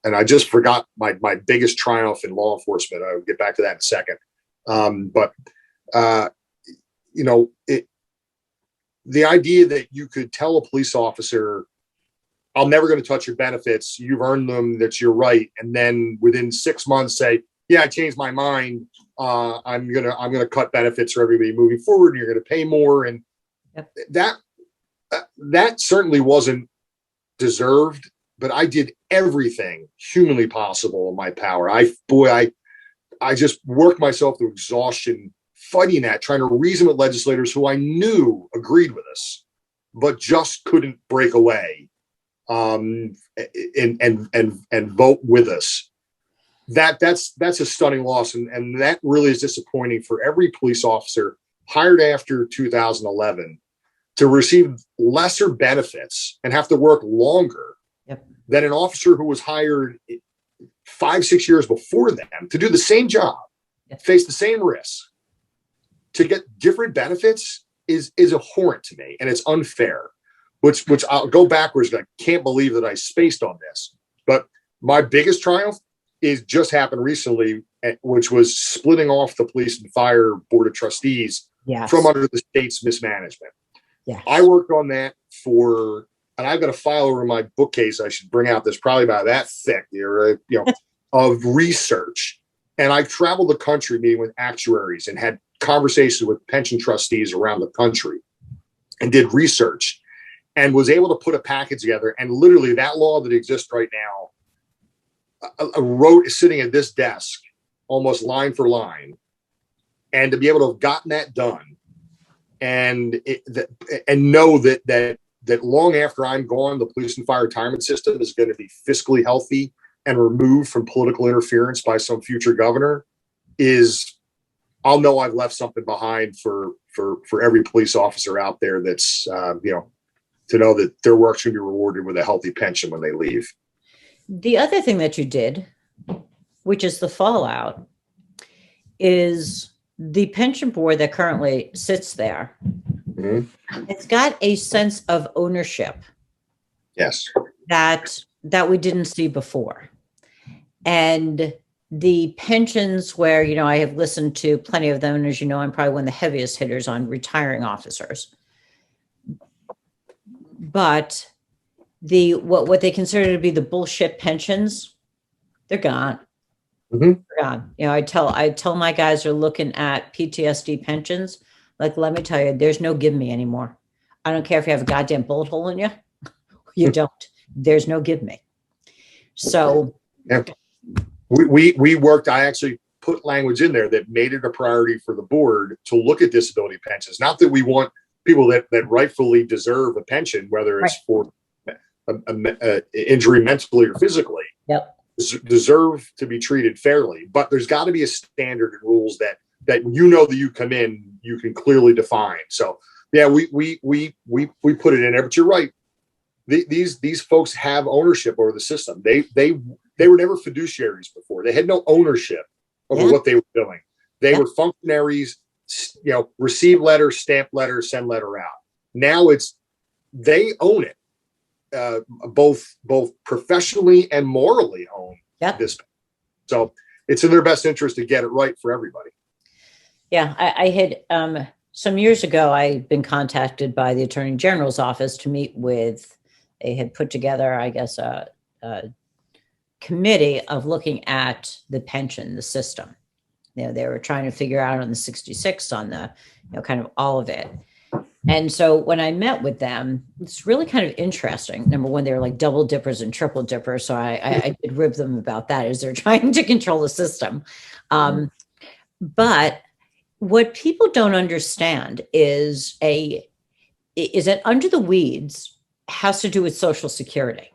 I just forgot my biggest triumph in law enforcement. I'll get back to that in a second. The idea that you could tell a police officer, I'm never going to touch your benefits, you've earned them, that's your right, and then within 6 months say, yeah, I changed my mind, I'm gonna cut benefits for everybody moving forward, and you're going to pay more, and that certainly wasn't deserved, but I did everything humanly possible in my power. I just worked myself to exhaustion fighting that, trying to reason with legislators who I knew agreed with us, but just couldn't break away and vote with us. That's a stunning loss, and that really is disappointing for every police officer hired after 2011 to receive lesser benefits and have to work longer than an officer who was hired 5-6 years before them to do the same job, face the same risks. To get different benefits is abhorrent to me, and it's unfair. Which I'll go backwards. I can't believe that I spaced on this. But my biggest triumph is just happened recently, which was splitting off the police and fire board of trustees from under the state's mismanagement. Yes. I worked on that and I've got a file over my bookcase I should bring out that's probably about that thick here, of research. And I traveled the country meeting with actuaries and had conversations with pension trustees around the country and did research and was able to put a package together. And literally that law that exists right now, I wrote sitting at this desk almost line for line, and to be able to have gotten that done and know that long after I'm gone, the police and fire retirement system is going to be fiscally healthy and removed from political interference by some future governor I'll know I've left something behind for every police officer out there that's, to know that their work should be rewarded with a healthy pension when they leave. The other thing that you did, which is the fallout, is the pension board that currently sits there. Mm-hmm. It's got a sense of ownership. Yes. That we didn't see before. And the pensions where, I have listened to plenty of them, and as you know, I'm probably one of the heaviest hitters on retiring officers. But what they consider to be the bullshit pensions, they're gone. Mm-hmm. They're gone. I tell my guys are looking at PTSD pensions. Like, let me tell you, there's no give me anymore. I don't care if you have a goddamn bullet hole in you. You don't. There's no give me. So yeah. We worked, I actually put language in there that made it a priority for the board to look at disability pensions. Not that we want people that rightfully deserve a pension, whether it's for injury mentally or physically, deserve to be treated fairly. But there's got to be a standard and rules that that you come in, you can clearly define. So yeah, we put it in there. But you're right. These folks have ownership over the system. They were never fiduciaries before. They had no ownership over what they were doing. They were functionaries receive letter, stamp letter, send letter out. Now they own it, both professionally and morally own this. So it's in their best interest to get it right for everybody. Yeah, I had some years ago, I'd been contacted by the Attorney General's office to meet with, they had put together, I guess, a committee of looking at the pension, the system. They were trying to figure out on the 66, on the, kind of all of it. And so when I met with them, it's really kind of interesting. Number one, they're like double dippers and triple dippers. So I did rib them about that as they're trying to control the system. But what people don't understand is that under the weeds has to do with Social Security.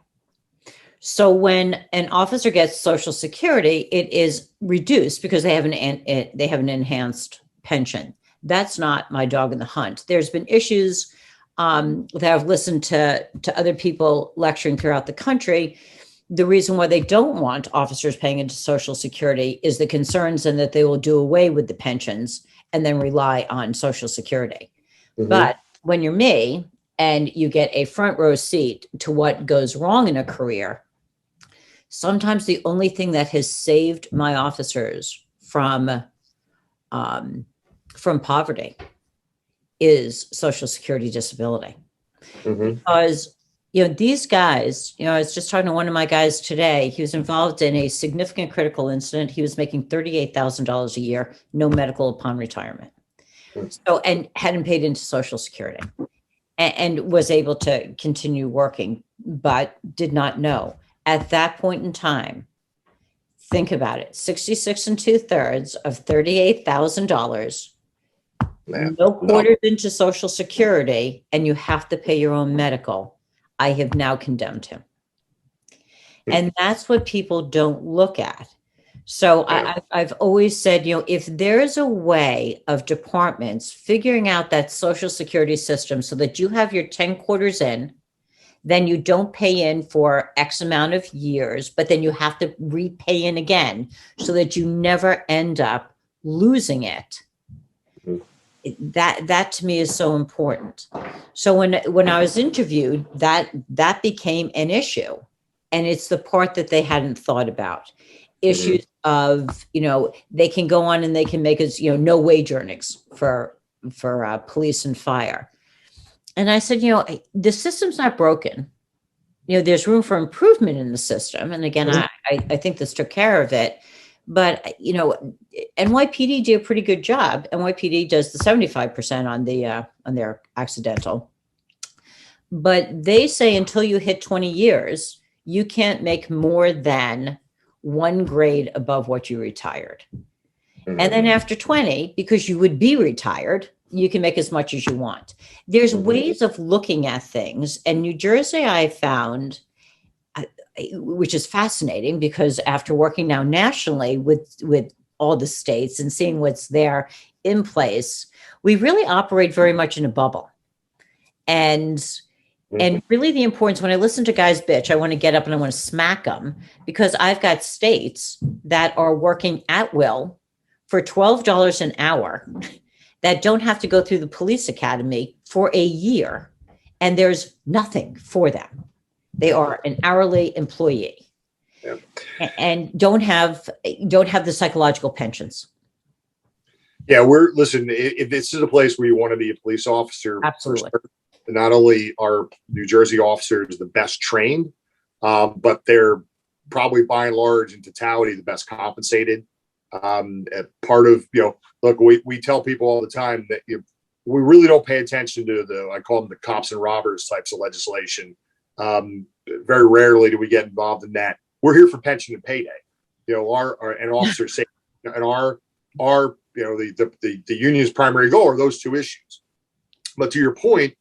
So when an officer gets Social Security, it is reduced because they have an enhanced pension. That's not my dog in the hunt. There's been issues that I've listened to other people lecturing throughout the country. The reason why they don't want officers paying into Social Security is the concerns and that they will do away with the pensions and then rely on Social Security. Mm-hmm. But when you're me and you get a front row seat to what goes wrong in a career, sometimes the only thing that has saved my officers from poverty is Social Security disability. Mm-hmm. Because, these guys, I was just talking to one of my guys today. He was involved in a significant critical incident. He was making $38,000 a year, no medical upon retirement. Mm-hmm. So, and hadn't paid into Social Security and was able to continue working, but did not know. At that point in time, think about it, 66 2/3 of $38,000, no quarters into Social Security, and you have to pay your own medical. I have now condemned him. And that's what people don't look at. So I've always said, if there's a way of departments figuring out that Social Security system so that you have your 10 quarters in, then you don't pay in for X amount of years, but then you have to repay in again so that you never end up losing it. Mm-hmm. That to me is so important. So when I was interviewed, that became an issue, and it's the part that they hadn't thought about. Issues of, they can go on and they can make us, no wage earnings for police and fire. And I said, the system's not broken. There's room for improvement in the system. And again, I think this took care of it. But, NYPD did a pretty good job. NYPD does the 75% on their accidental. But they say until you hit 20 years, you can't make more than one grade above what you retired. Mm-hmm. And then after 20, because you would be retired, you can make as much as you want. There's ways of looking at things. And New Jersey, I found, which is fascinating, because after working now nationally with all the states and seeing what's there in place, we really operate very much in a bubble. And really the importance, when I listen to guys bitch, I want to get up and I want to smack them, because I've got states that are working at will for $12 an hour that don't have to go through the police academy for a year, and there's nothing for them. They are an hourly employee, and don't have the psychological pensions. Yeah, if this is a place where you want to be a police officer, absolutely. Not only are New Jersey officers the best trained, but they're probably by and large in totality the best compensated. Part of, look, we tell people all the time that we really don't pay attention to I call them the cops and robbers types of legislation. Very rarely do we get involved in that. We're here for pension and payday, and officer safety, and our the union's primary goal are those two issues. But to your point,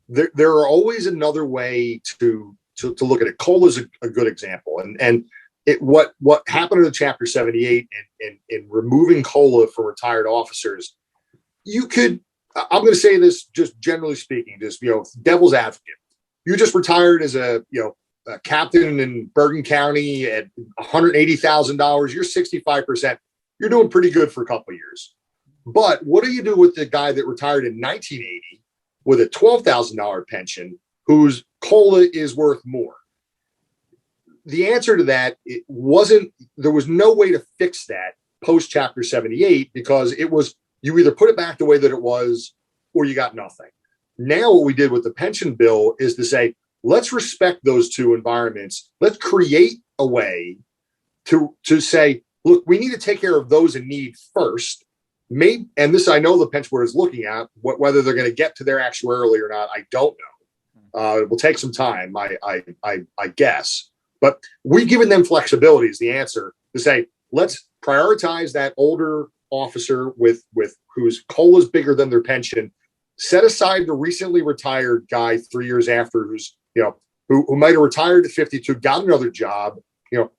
there are always another way to look at it. COLA is a good example, and what happened in the Chapter 78 in removing COLA for retired officers, you could, I'm going to say this just generally speaking, just, devil's advocate. You just retired as a captain in Bergen County at $180,000. You're 65%. You're doing pretty good for a couple of years. But what do you do with the guy that retired in 1980 with a $12,000 pension whose COLA is worth more? The answer to that, there was no way to fix that post Chapter 78, because it was, you either put it back the way that it was or you got nothing. Now what we did with the pension bill is to say, let's respect those two environments. Let's create a way to say, look, we need to take care of those in need first. Maybe, and this I know the pension board is looking at, whether they're going to get to their actuarially or not, I don't know. It will take some time, I guess. But we've given them flexibility is the answer, to say, let's prioritize that older officer with whose COLA is bigger than their pension. Set aside the recently retired guy 3 years after, who's, who might have retired at 52, got another job,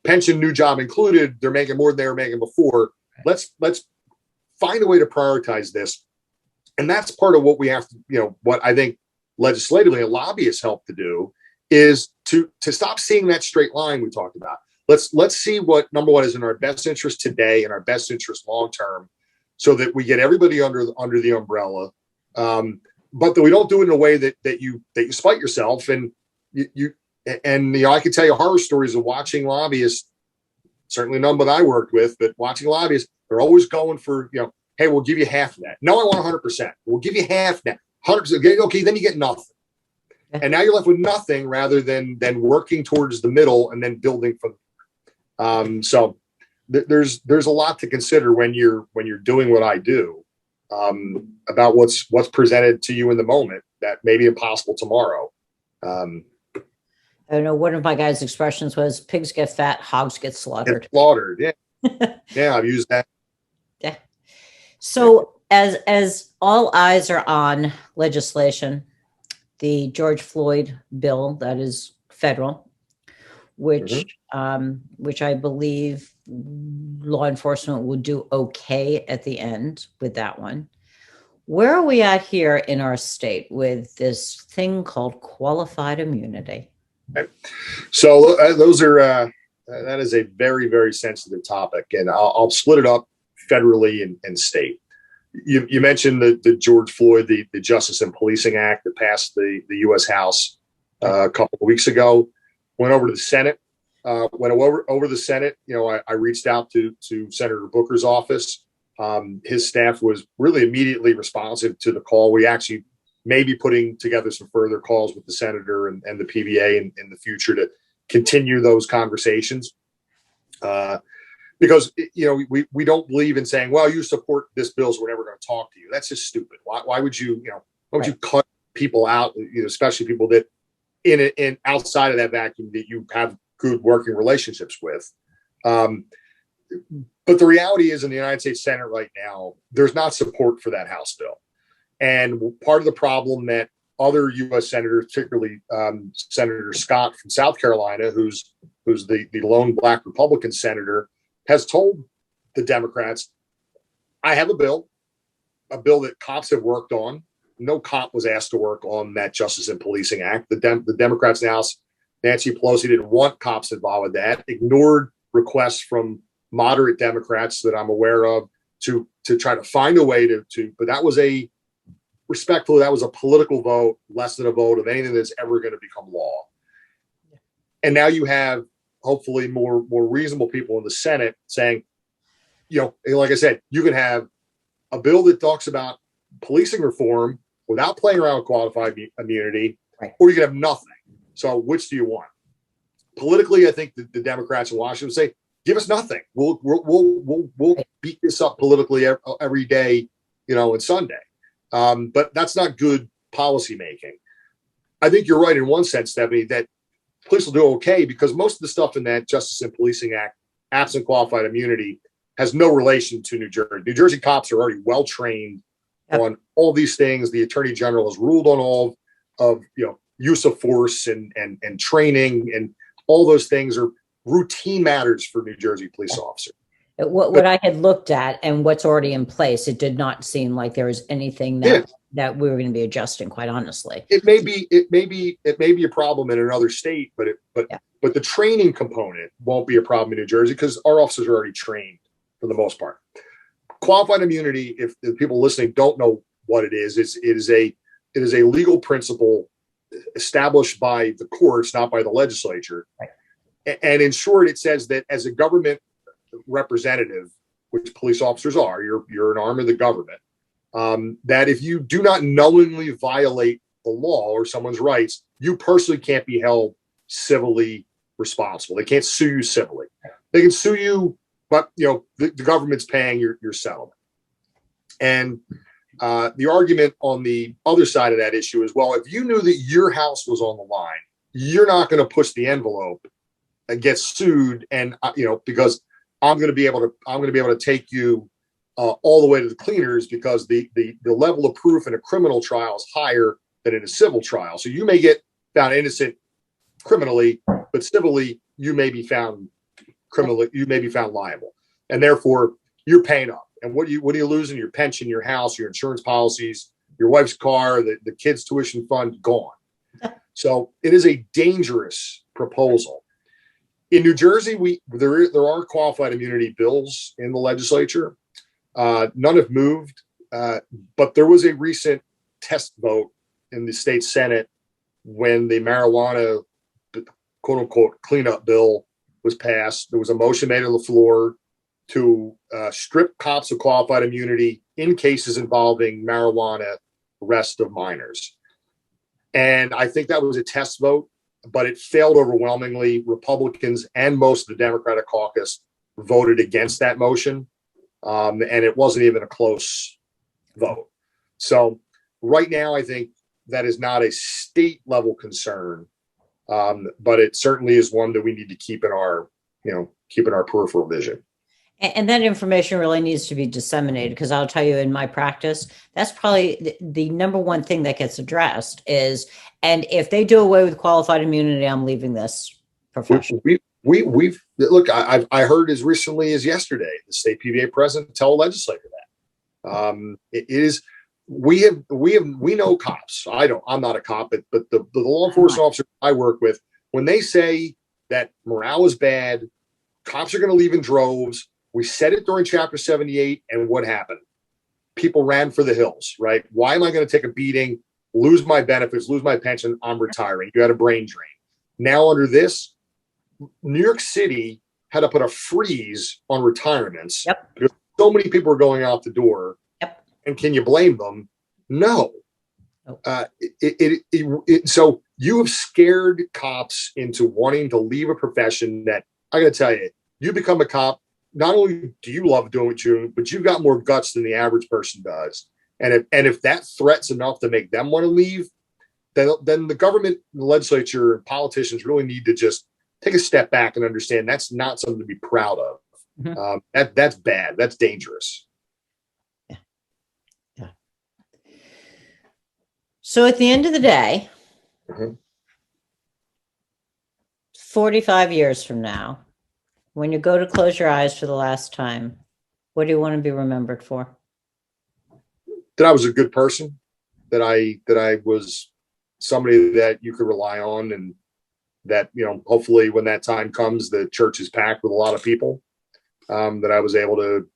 pension, new job included. They're making more than they were making before. Let's find a way to prioritize this. And that's part of what we have to, what I think legislatively and lobbyists help to do is to stop seeing that straight line we talked about. Let's see what, number one, is in our best interest today and our best interest long term, so that we get everybody under the umbrella, but that we don't do it in a way that you spite yourself. And I can tell you horror stories of watching lobbyists, certainly none but I worked with, but watching lobbyists, they're always going for, hey, we'll give you half of that. No, I want 100%. We'll give you half that. 100%. Okay, then you get nothing. And now you're left with nothing rather than working towards the middle and then building from. So there's a lot to consider when you're doing what I do, about what's presented to you in the moment that may be impossible tomorrow. I know one of my guys' expressions was, pigs get fat, hogs get slaughtered. Yeah. Yeah, I've used that. Yeah. So as all eyes are on legislation, the George Floyd bill that is federal, which I believe law enforcement will do okay at the end with that one. Where are we at here in our state with this thing called qualified immunity? Okay. So those are that is a very, very sensitive topic, and I'll split it up federally and state. You mentioned the George Floyd, the Justice and Policing Act that passed the U.S. House a couple of weeks ago, went over to the Senate. Went over the Senate, I reached out to Senator Booker's office. His staff was really immediately responsive to the call. We actually may be putting together some further calls with the senator and the PBA in the future to continue those conversations. Because, we don't believe in saying, well, you support this bill, so we're never going to talk to you. That's just stupid. Why would you, why would you cut people out, especially people that in outside of that vacuum that you have good working relationships with. But the reality is, in the United States Senate right now, there's not support for that House bill. And part of the problem that other U.S. senators, particularly Senator Scott from South Carolina, who's the lone Black Republican senator, has told the Democrats, I have a bill that cops have worked on. No cop was asked to work on that Justice and Policing Act. The Democrats in the House, Nancy Pelosi, didn't want cops involved with that, ignored requests from moderate Democrats that I'm aware of to try to find a way to, but that was a political vote, less than a vote of anything that's ever going to become law. And now you have hopefully more reasonable people in the Senate saying, like I said, you can have a bill that talks about policing reform without playing around with qualified immunity, right, or you can have nothing. So which do you want? Politically, I think the Democrats in Washington say, give us nothing. We'll beat this up politically every day, and Sunday. But that's not good policy making. I think you're right in one sense, Stephanie, that police will do okay because most of the stuff in that Justice and Policing Act, absent qualified immunity, has no relation to New Jersey. New Jersey cops are already well trained on all these things. The Attorney General has ruled on all of use of force and training, and all those things are routine matters for New Jersey police officers. What I had looked at and what's already in place, it did not seem like there was anything that we were going to be adjusting, quite honestly. It may be a problem in another state, but the training component won't be a problem in New Jersey because our officers are already trained for the most part. qualified immunity, if the people listening don't know what it is a legal principle established by the courts, not by the legislature. Right. And in short, it says that as a government representative, which police officers are, you're an arm of the government, that if you do not knowingly violate the law or someone's rights, you personally can't be held civilly responsible. They can't sue you civilly. They can sue you, but the government's paying your settlement. And the argument on the other side of that issue is, well, if you knew that your house was on the line, you're not going to push the envelope and get sued, and because I'm going to be able to take you all the way to the cleaners, because the level of proof in a criminal trial is higher than in a civil trial. So you may get found innocent criminally, but civilly you may be found liable, and therefore you're paying up. And what are you losing? Your pension, your house, your insurance policies, your wife's car, the kids' tuition fund, gone. So it is a dangerous proposal. In New Jersey, there are qualified immunity bills in the legislature. None have moved, but there was a recent test vote in the state Senate when the marijuana, quote unquote, cleanup bill was passed. There was a motion made on the floor to strip cops of qualified immunity in cases involving marijuana arrest of minors. And I think that was a test vote, but it failed overwhelmingly. Republicans and most of the Democratic caucus voted against that motion. And it wasn't even a close vote. So right now, I think that is not a state level concern, but it certainly is one that we need to keep in our peripheral vision. And that information really needs to be disseminated, because I'll tell you, in my practice, that's probably the number one thing that gets addressed is, and if they do away with qualified immunity, I'm leaving this profession. We've look, I heard as recently as yesterday, the state PBA president tell a legislator that it is, we know cops. I'm not a cop, but the law enforcement officers I work with, when they say that morale is bad, cops are going to leave in droves. We said it during Chapter 78, and what happened? People ran for the hills, right? Why am I going to take a beating, lose my benefits, lose my pension? I'm retiring. You had a brain drain. Now under this, New York City had to put a freeze on retirements. Yep. Because so many people are going out the door. Yep. And can you blame them? No. So you have scared cops into wanting to leave a profession that, I got to tell you, you become a cop, not only do you love doing what you're doing, but you've got more guts than the average person does. And if that threat's enough to make them want to leave, then the government, the legislature, and politicians really need to just take a step back and understand that's not something to be proud of. Mm-hmm. That's bad. That's dangerous. Yeah. So at the end of the day, 45 years from now, when you go to close your eyes for the last time, what do you want to be remembered for? That I was a good person, that I was somebody that you could rely on, and that, hopefully when that time comes, the church is packed with a lot of people, that I was able to,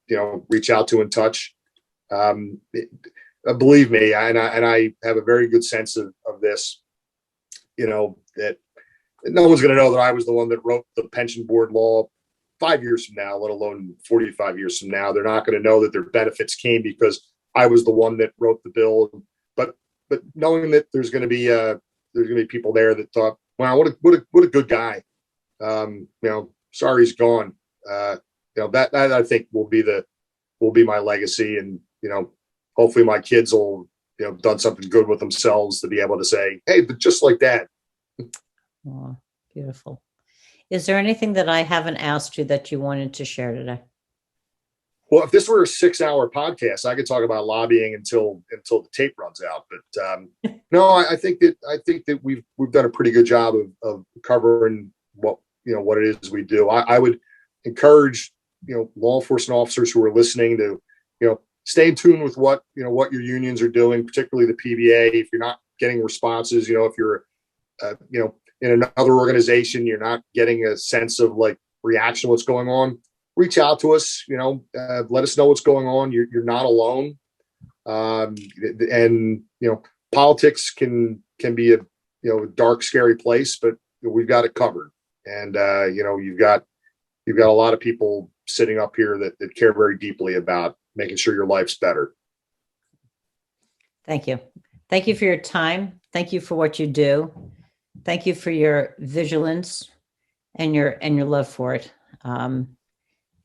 reach out to and touch. Believe me, and I have a very good sense of this, that no one's going to know that I was the one that wrote the pension board law 5 years from now, let alone 45 years from now. They're not going to know that their benefits came because I was the one that wrote the bill. But knowing that there's going to be people there that thought, wow, what a good guy. Sorry he's gone. That I think will be my legacy, and hopefully my kids will done something good with themselves to be able to say, hey, but just like that. Oh, beautiful. Is there anything that I haven't asked you that you wanted to share today? Well, if this were a 6-hour podcast, I could talk about lobbying until the tape runs out. But no, I think that we've done a pretty good job of covering what it is we do. I would encourage law enforcement officers who are listening to stay in tune with what your unions are doing, particularly the PBA. If you're not getting responses, if you're in another organization, you're not getting a sense of reaction to what's going on, reach out to us. Let us know what's going on. You're not alone. And politics can be a dark, scary place, but we've got it covered. And you've got a lot of people sitting up here that care very deeply about making sure your life's better. Thank you. Thank you for your time. Thank you for what you do. Thank you for your vigilance and your love for it.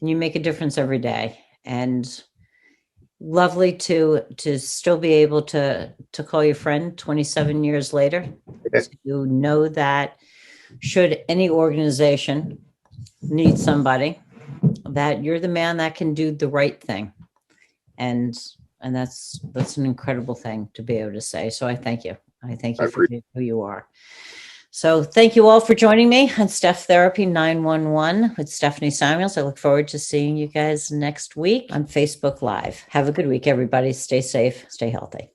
You make a difference every day, and lovely to still be able to call you friend 27 years later. To know that should any organization need somebody, that you're the man that can do the right thing. And that's an incredible thing to be able to say. So I thank you. I thank you for who you are. So thank you all for joining me on StephTherapy911 with Stephanie Samuels. I look forward to seeing you guys next week on Facebook Live. Have a good week, everybody. Stay safe, stay healthy.